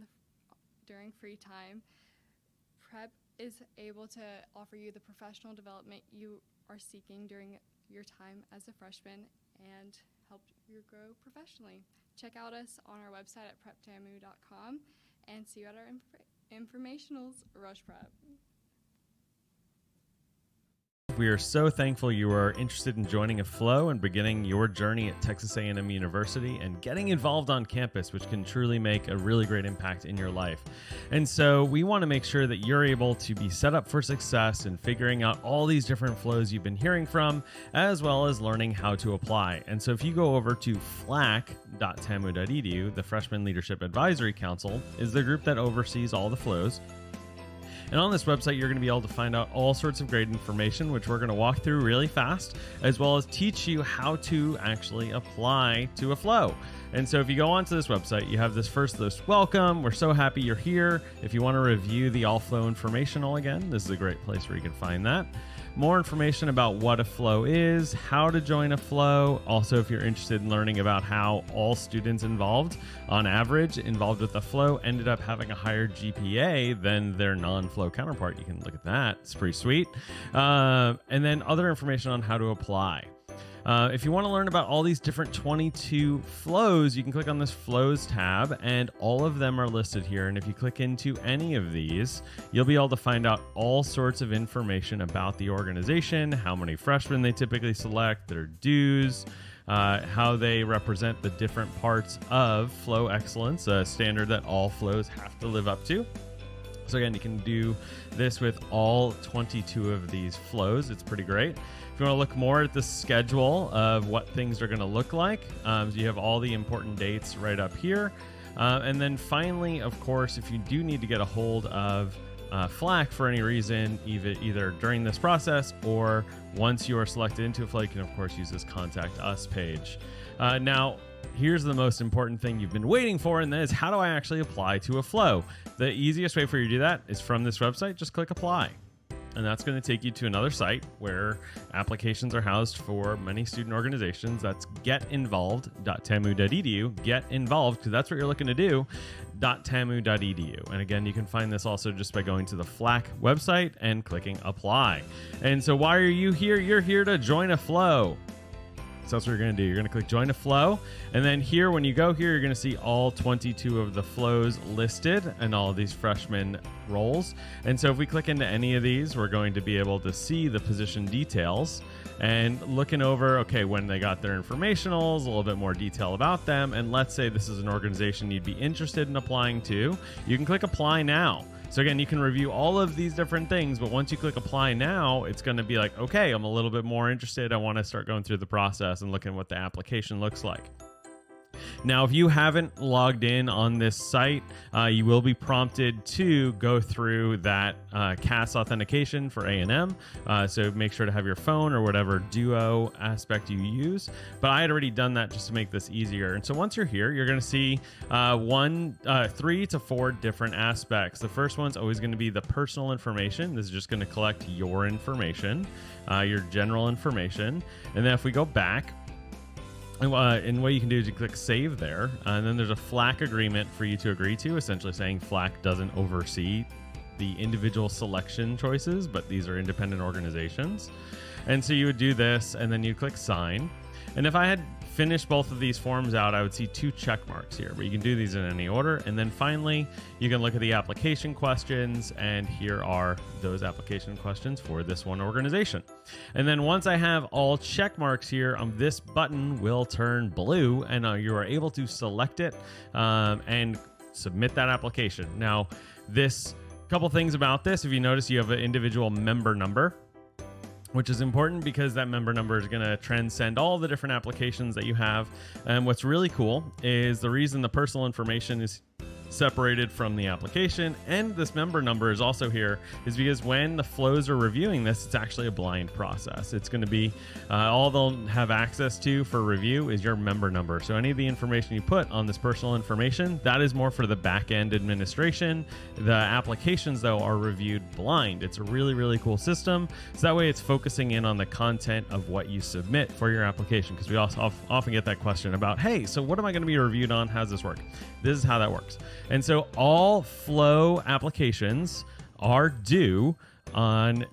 during free time, PrEP is able to offer you the professional development you are seeking during your time as a freshman and help you grow professionally. Check out us on our website at prep.tamu.edu and see you at our informationals, Rush Prep. We are so thankful you are interested in joining a FLO and beginning your journey at Texas A&M University and getting involved on campus, which can truly make a really great impact in your life. And so we want to make sure that you're able to be set up for success in figuring out all these different FLOs you've been hearing from, as well as learning how to apply. And so if you go over to FLAC.tamu.edu, the Freshman Leadership Advisory Council is the group that oversees all the FLOs. And on this website, you're going to be able to find out all sorts of great information, which we're going to walk through really fast, as well as teach you how to actually apply to a FLO. And so if you go onto this website, you have this first list, welcome. We're so happy you're here. If you want to review the all FLO informational again, this is a great place where you can find that. More information about what a FLO is, how to join a FLO. Also, if you're interested in learning about how all students involved, on average, involved with a FLO ended up having a higher GPA than their non-FLO counterpart. You can look at that. It's pretty sweet. And then other information on how to apply. If you want to learn about all these different 22 FLOs, you can click on this FLOs tab, and all of them are listed here. And if you click into any of these, you'll be able to find out all sorts of information about the organization, how many freshmen they typically select, their dues, how they represent the different parts of FLO excellence, a standard that all FLOs have to live up to. So again, you can do this with all 22 of these FLOs. It's pretty great. If you want to look more at the schedule of what things are going to look like, so you have all the important dates right up here. And then finally, of course, if you do need to get a hold of FLAC for any reason, either during this process or once you are selected into a FLO, you can, of course, use this Contact Us page. Now, here's the most important thing you've been waiting for, and that is, how do I actually apply to a FLO? The easiest way for you to do that is from this website. Just click Apply. And that's going to take you to another site where applications are housed for many student organizations. That's GetInvolved.tamu.edu. Get involved, because that's what you're looking to do, .tamu.edu. And again, you can find this also just by going to the FLAC website and clicking Apply. And so why are you here? You're here to join a FLO. So that's what you're going to do. You're going to click Join a FLO. And then here, when you go here, you're going to see all 22 of the FLOs listed and all of these freshman roles. And so if we click into any of these, we're going to be able to see the position details and looking over, okay, when they got their informationals, a little bit more detail about them. And let's say this is an organization you'd be interested in applying to. You can click Apply Now. So again, you can review all of these different things, but once you click Apply Now, it's going to be like, okay, I'm a little bit more interested. I want to start going through the process and looking at what the application looks like. Now, if you haven't logged in on this site, you will be prompted to go through that CAS authentication for A&M. So make sure to have your phone or whatever Duo aspect you use. But I had already done that just to make this easier. And so once you're here, you're going to see 3 to 4 different aspects. The first one's always going to be the personal information. This is just going to collect your information, your general information. And then if we go back, and what you can do is you click Save there, and then there's a FLAC agreement for you to agree to, essentially saying FLAC doesn't oversee the individual selection choices, but these are independent organizations. And so you would do this, and then you click Sign. And if I had finished both of these forms out, I would see 2 check marks here, but you can do these in any order. And then finally, you can look at the application questions, and here are those application questions for this one organization. And then once I have all check marks here, this button will turn blue, and you are able to select it and submit that application. Now, this couple things about this, if you notice, you have an individual member number, which is important because that member number is going to transcend all the different applications that you have. And what's really cool is the reason the personal information is separated from the application and this member number is also here is because when the FLOs are reviewing this, it's actually a blind process. It's going to be all they'll have access to for review is your member number. So any of the information you put on this personal information, that is more for the back-end administration. The applications, though, are reviewed blind. It's a really, really cool system. So that way it's focusing in on the content of what you submit for your application, because we also often get that question about, hey, so what am I going to be reviewed on? How does this work? This is how that works. And so all FLO applications are due on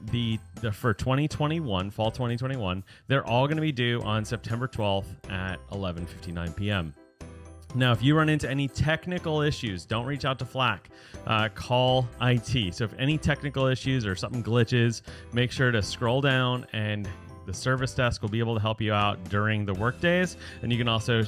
for 2021, fall 2021. They're all going to be due on September 12th at 11:59 p.m. Now, if you run into any technical issues, don't reach out to FLAC. Call IT. So if any technical issues or something glitches, make sure to scroll down and the service desk will be able to help you out during the work days. And you can also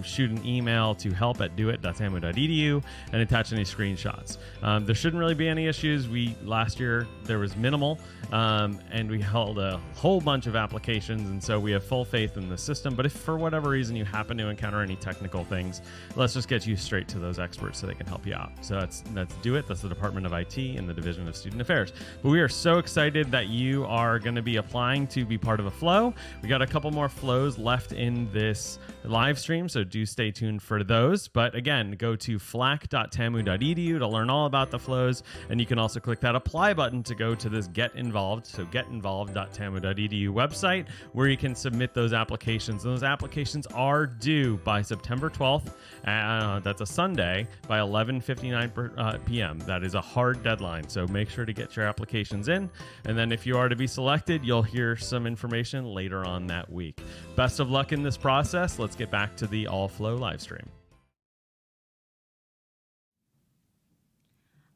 shoot an email to help@doit.tamu.edu and attach any screenshots. There shouldn't really be any issues. Last year there was minimal, and we held a whole bunch of applications, and so we have full faith in the system. But if for whatever reason you happen to encounter any technical things, let's just get you straight to those experts so they can help you out. So that's DOIT. That's the Department of IT and the Division of Student Affairs. But we are so excited that you are going to be applying to be part of a FLO. We got a couple more FLOs left in this live stream, so do stay tuned for those. But again, go to FLAC.tamu.edu to learn all about the FLOs, and you can also click that apply button to go to this Get Involved, so GetInvolved.tamu.edu website, where you can submit those applications. And those applications are due by September 12th. That's a Sunday, by 11:59 p.m. That is a hard deadline, so make sure to get your applications in. And then if you are to be selected, you'll hear some information later on that week. Best of luck in this process. Let's get back to the FLO live stream.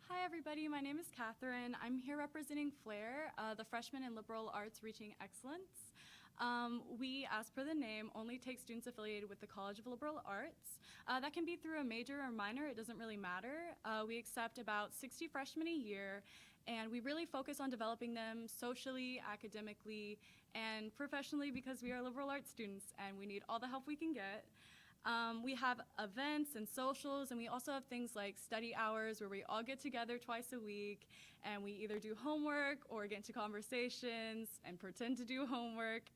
Hi everybody, my name is Catherine. I'm here representing FLAIR, the Freshman in Liberal Arts Reaching Excellence. We, as per the name, only take students affiliated with the College of Liberal Arts. That can be through a major or minor, it doesn't really matter. We accept about 60 freshmen a year, and we really focus on developing them socially, academically, and professionally because we are liberal arts students and we need all the help we can get. We have events and socials, and we also have things like study hours where we all get together twice a week and we either do homework or get into conversations and pretend to do homework.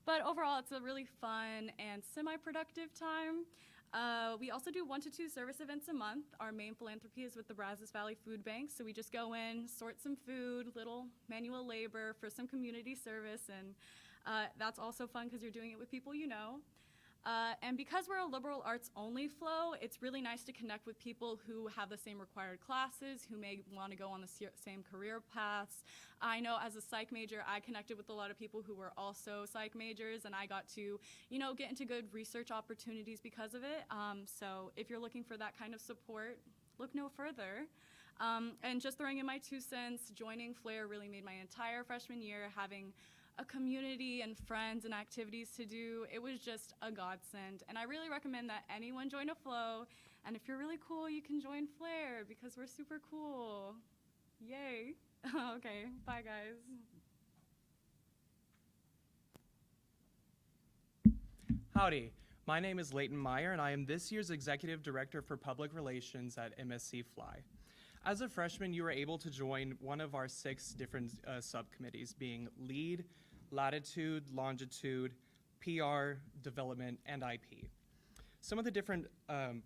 But overall, it's a really fun and semi-productive time. We also do 1 to 2 service events a month. Our main philanthropy is with the Brazos Valley Food Bank, so we just go in, sort some food, little manual labor for some community service, and that's also fun because you're doing it with people you know. And because we're a liberal arts only FLO, it's really nice to connect with people who have the same required classes, who may want to go on the same career paths. I know as a psych major, I connected with a lot of people who were also psych majors, and I got to, get into good research opportunities because of it. So if you're looking for that kind of support, look no further. And just throwing in my 2 cents, joining FLAIR really made my entire freshman year, having a community and friends and activities to do. It was just a godsend, and I really recommend that anyone join a FLO, and if you're really cool, you can join FLAIR because we're super cool. Yay. Okay, bye guys. Howdy, my name is Leighton Meyer, and I am this year's Executive Director for Public Relations at MSC FLY. As a freshman, you were able to join one of our 6 different subcommittees, being LEAD, Latitude, Longitude, PR, Development, and IP. Some of the different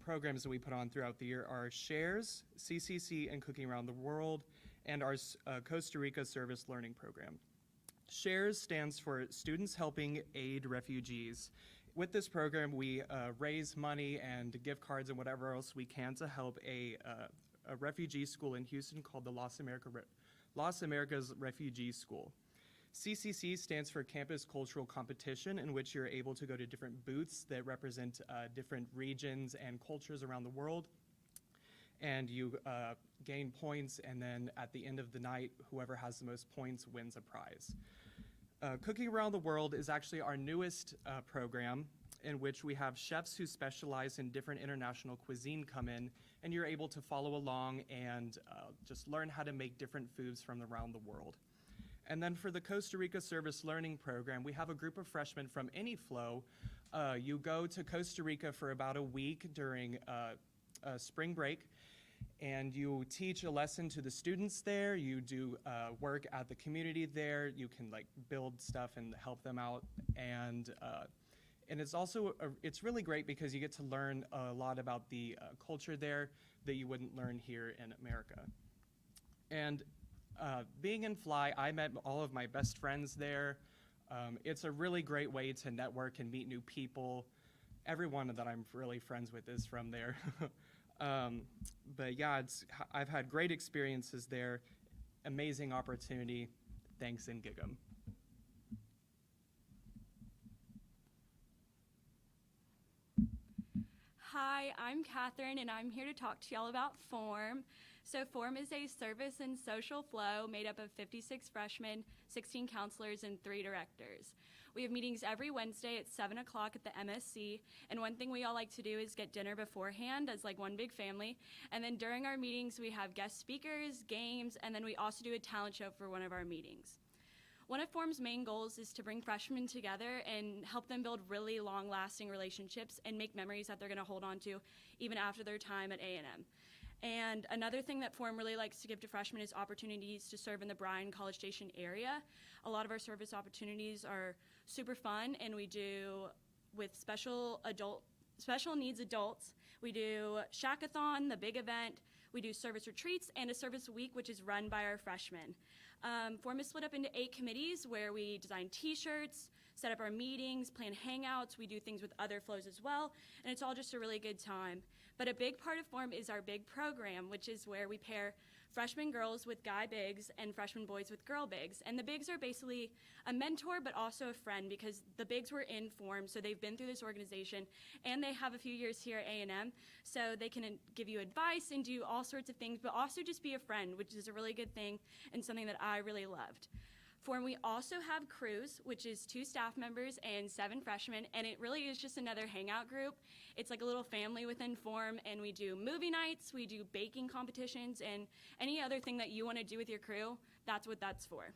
programs that we put on throughout the year are Shares, CCC, and Cooking Around the World, and our Costa Rica Service Learning Program. Shares stands for Students Helping Aid Refugees. With this program, we raise money and gift cards and whatever else we can to help a refugee school in Houston called the Las Americas Refugee School. CCC stands for Campus Cultural Competition, in which you're able to go to different booths that represent different regions and cultures around the world. And you gain points, and then at the end of the night, whoever has the most points wins a prize. Cooking Around the World is actually our newest program, in which we have chefs who specialize in different international cuisine come in, and you're able to follow along and just learn how to make different foods from around the world. And then for the Costa Rica Service Learning Program, we have a group of freshmen from any FLO. You go to Costa Rica for about a week during spring break, and you teach a lesson to the students there. You do work at the community there. You can build stuff and help them out. And it's also, it's really great because you get to learn a lot about the culture there that you wouldn't learn here in America. And being in FLY, I met all of my best friends there. It's a really great way to network and meet new people. Everyone that I'm really friends with is from there. But yeah, I've had great experiences there. amazing opportunity. Thanks and gig 'em. Hi, I'm Catherine, and I'm here to talk to y'all about FORM. So FORM is a service and social flow made up of 56 freshmen, 16 counselors, and 3 directors. We have meetings every Wednesday at 7 o'clock at the MSC, and one thing we all like to do is get dinner beforehand as like one big family, and then during our meetings we have guest speakers, games, and then we also do a talent show for one of our meetings. One of FORM's main goals is to bring freshmen together and help them build really long-lasting relationships and make memories that they're going to hold on to even after their time at A&M. And another thing that FORM really likes to give to freshmen is opportunities to serve in the Bryan College Station area. A lot of our service opportunities are super fun, and we do with special needs adults. We do Shackathon, the big event. We do service retreats and a service week, which is run by our freshmen. FORM is split up into 8 committees where we design t-shirts, set up our meetings, plan hangouts. We do things with other FLOs as well, and it's all just a really good time. But a big part of FORM is our big program, which is where we pair freshman girls with guy bigs and freshman boys with girl bigs. And the bigs are basically a mentor, but also a friend, because the bigs were in FORM, so they've been through this organization, and they have a few years here at A&M, so they can give you advice and do all sorts of things, but also just be a friend, which is a really good thing and something that I really loved. FORM, we also have crews, which is 2 staff members and 7 freshmen, and it really is just another hangout group. It's like a little family within FORM, and we do movie nights, we do baking competitions, and any other thing that you want to do with your crew, that's what that's for.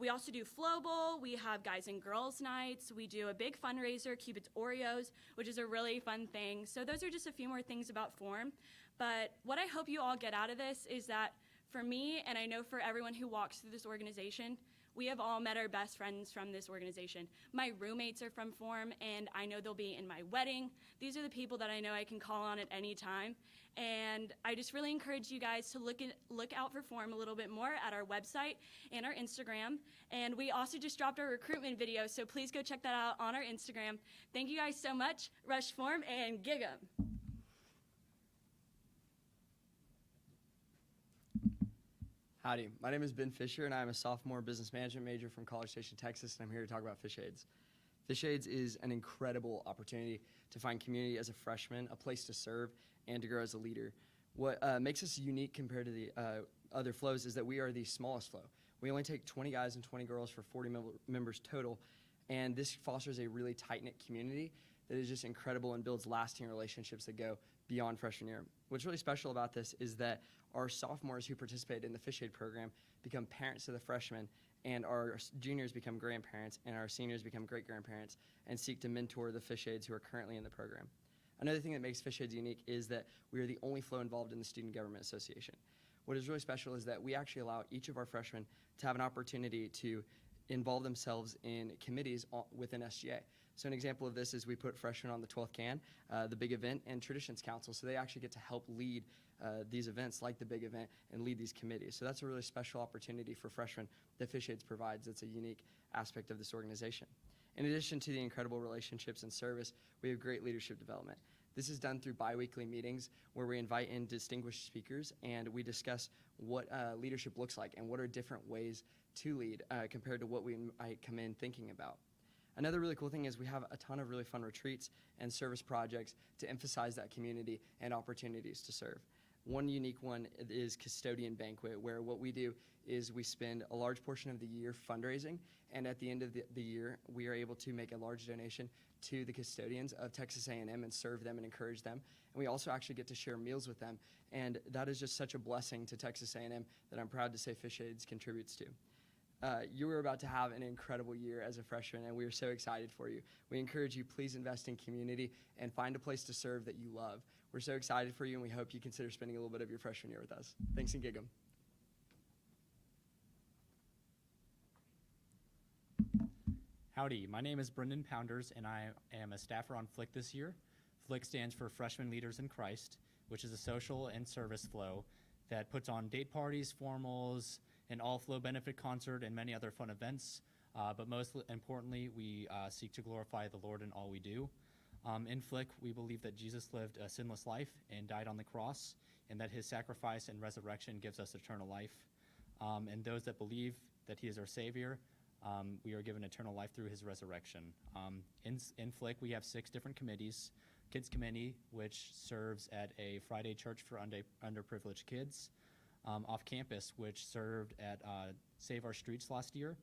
We also do FLO Bowl, we have guys and girls nights, we do a big fundraiser, Cupid's Oreos, which is a really fun thing. So those are just a few more things about FORM, but what I hope you all get out of this is that for me, and I know for everyone who walks through this organization, we have all met our best friends from this organization. My roommates are from FORM, and I know they'll be in my wedding. These are the people that I know I can call on at any time. And I just really encourage you guys to look out for FORM a little bit more at our website and our Instagram. And we also just dropped our recruitment video, so please go check that out on our Instagram. Thank you guys so much. Rush FORM and gig 'em. Howdy, my name is Ben Fisher, and I'm a sophomore business management major from College Station, Texas, and I'm here to talk about Fish Aids. Fish Aids is an incredible opportunity to find community as a freshman, a place to serve, and to grow as a leader. What makes us unique compared to the other FLOs is that we are the smallest FLO. We only take 20 guys and 20 girls for 40 members total, and this fosters a really tight-knit community that is just incredible and builds lasting relationships that go beyond freshman year. What's really special about this is that our sophomores who participate in the Fish Aid program become parents to the freshmen, and our juniors become grandparents, and our seniors become great-grandparents, and seek to mentor the Fish Aids who are currently in the program. Another thing that makes Fish Aids unique is that we are the only FLO involved in the Student Government Association. What is really special is that we actually allow each of our freshmen to have an opportunity to involve themselves in committees within SGA. So an example of this is we put freshmen on the 12th Can, the big event, and Traditions Council, so they actually get to help lead these events like the big event and lead these committees. So that's a really special opportunity for freshmen that Fish Aids provides. That's a unique aspect of this organization. In addition to the incredible relationships and service, we have great leadership development. This is done through bi-weekly meetings where we invite in distinguished speakers and we discuss what leadership looks like and what are different ways to lead compared to what we might come in thinking about. Another really cool thing is we have a ton of really fun retreats and service projects to emphasize that community and opportunities to serve. One unique one is Custodian Banquet, where what we do is we spend a large portion of the year fundraising, and at the end of the year, we are able to make a large donation to the custodians of Texas A&M and serve them and encourage them. And we also actually get to share meals with them, and that is just such a blessing to Texas A&M that I'm proud to say Fish Aids contributes to. You are about to have an incredible year as a freshman, and we are so excited for you. We encourage you, please invest in community and find a place to serve that you love. We're so excited for you, and we hope you consider spending a little bit of your freshman year with us. Thanks and gig 'em. Howdy, my name is Brendan Pounders, and I am a staffer on FLIC this year. FLIC stands for Freshmen Leaders in Christ, which is a social and service FLO that puts on date parties, formals, an all-FLO benefit concert, and many other fun events. But most importantly, we seek to glorify the Lord in all we do. In FLIC, we believe that Jesus lived a sinless life and died on the cross, and that his sacrifice and resurrection gives us eternal life. And those that believe that he is our Savior, we are given eternal life through his resurrection. In FLIC, we have 6 different committees. Kids Committee, which serves at a Friday church for underprivileged kids. Off campus, which served at Save Our Streets last year.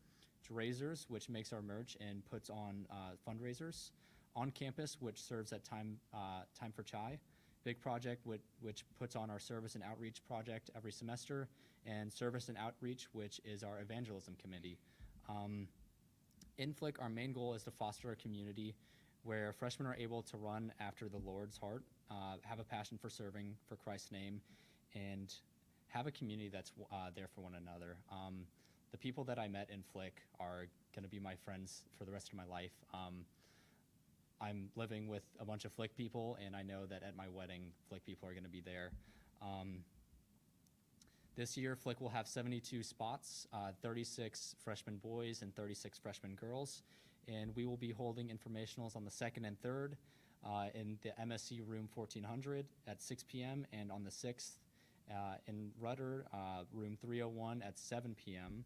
Raisers, which makes our merch and puts on fundraisers. On campus, which serves at Time for Chai. Big Project, which puts on our service and outreach project every semester. And Service and Outreach, which is our evangelism committee. In FLIC, our main goal is to foster a community where freshmen are able to run after the Lord's heart, have a passion for serving for Christ's name, and have a community that's there for one another. The people that I met in FLIC are going to be my friends for the rest of my life. I'm living with a bunch of FLIC people, and I know that at my wedding, FLIC people are going to be there. This year, FLIC will have 72 spots, 36 freshman boys and 36 freshman girls, and we will be holding informationals on the 2nd and 3rd in the MSC room 1400 at 6 p.m. and on the 6th in Rudder, room 301 at 7 p.m.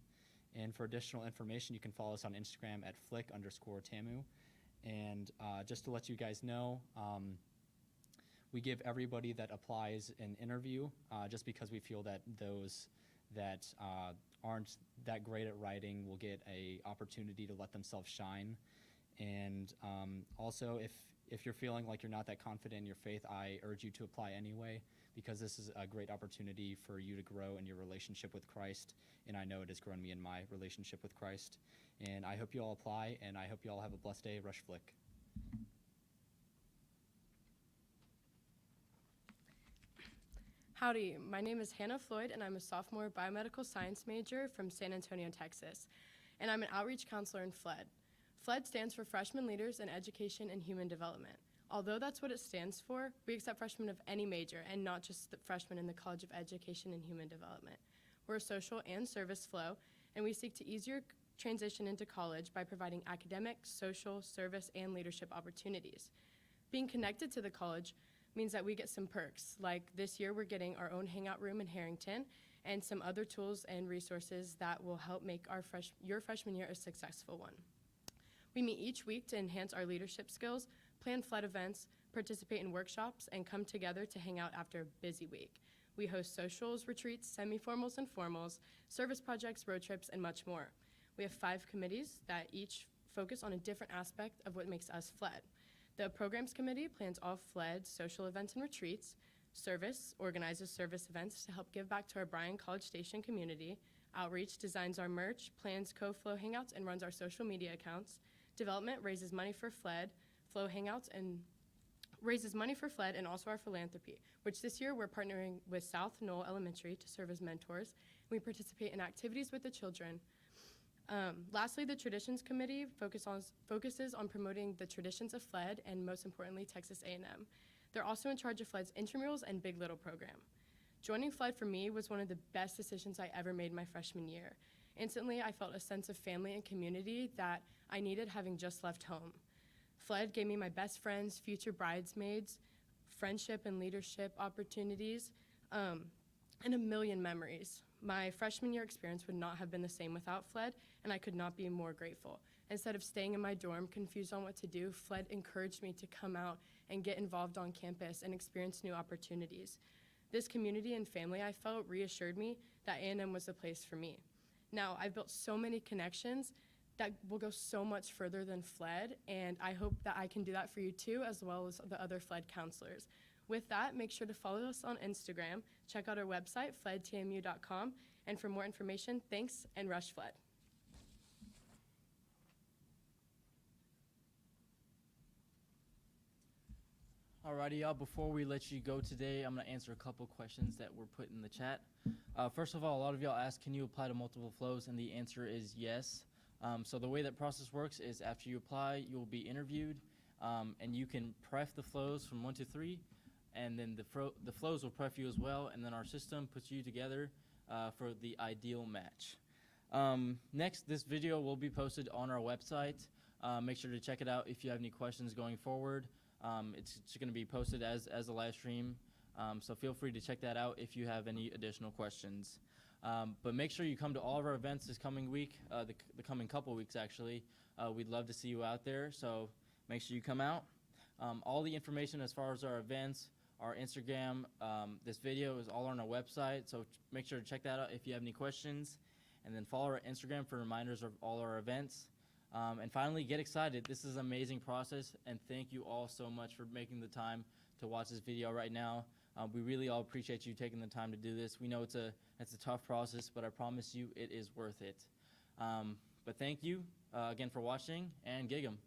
And for additional information, you can follow us on Instagram at FLIC_TAMU. And just to let you guys know, we give everybody that applies an interview just because we feel that those that aren't that great at writing will get a opportunity to let themselves shine. And also, if you're feeling like you're not that confident in your faith, I urge you to apply anyway, because this is a great opportunity for you to grow in your relationship with Christ, and I know it has grown me in my relationship with Christ. And I hope you all apply, and I hope you all have a blessed day. Rush FLIC. Howdy, my name is Hannah Floyd, and I'm a sophomore biomedical science major from San Antonio, Texas. And I'm an outreach counselor in FLED. FLED stands for Freshmen Leaders in Education and Human Development. Although that's what it stands for, we accept freshmen of any major and not just the freshmen in the College of Education and Human Development. We're a social and service flow, and we seek to ease your transition into college by providing academic, social, service, and leadership opportunities. Being connected to the college means that we get some perks, like this year we're getting our own hangout room in Harrington and some other tools and resources that will help make your freshman year a successful one. We meet each week to enhance our leadership skills, plan FLED events, participate in workshops, and come together to hang out after a busy week. We host socials, retreats, semi-formals and formals, service projects, road trips, and much more. We have 5 committees that each focus on a different aspect of what makes us FLED. The Programs Committee plans all FLED social events and retreats. Service organizes service events to help give back to our Bryan College Station community. Outreach designs our merch, plans co-FLO hangouts, and runs our social media accounts. Development raises money for FLED, FLO hangouts, and raises money for FLED and also our philanthropy, which this year we're partnering with South Knoll Elementary to serve as mentors. We participate in activities with the children. Lastly, the Traditions Committee focuses on promoting the traditions of FLED and, most importantly, Texas A&M. They're also in charge of FLED's intramurals and Big Little program. Joining FLED for me was one of the best decisions I ever made my freshman year. Instantly, I felt a sense of family and community that I needed having just left home. FLED gave me my best friends, future bridesmaids, friendship and leadership opportunities, and a million memories. My freshman year experience would not have been the same without FLED, and I could not be more grateful. Instead of staying in my dorm confused on what to do, FLED encouraged me to come out and get involved on campus and experience new opportunities. This community and family I felt reassured me that A&M was the place for me. Now, I've built so many connections that will go so much further than FLED, and I hope that I can do that for you too, as well as the other FLED counselors. With that, make sure to follow us on Instagram, check out our website, FLAC.tamu.edu, and for more information, thanks, and rush FLED. Alrighty, y'all, before we let you go today, I'm going to answer a couple questions that were put in the chat. First of all, a lot of y'all asked, can you apply to multiple FLOs? And the answer is yes. So the way that process works is after you apply, you'll be interviewed, and you can pref the FLOs from 1 to 3, and then the FLOs will pref you as well, and then our system puts you together for the ideal match. Next, this video will be posted on our website. Make sure to check it out if you have any questions going forward. It's going to be posted as a live stream, so feel free to check that out if you have any additional questions. But make sure you come to all of our events this coming week, the coming couple weeks actually. We'd love to see you out there, so make sure you come out. All the information as far as our events, our Instagram, this video is all on our website, so make sure to check that out if you have any questions. And then follow our Instagram for reminders of all our events. And finally, get excited. This is an amazing process, and thank you all so much for making the time to watch this video right now. We really all appreciate you taking the time to do this. We know it's a tough process, but I promise you it is worth it. But thank you again for watching, and gig 'em.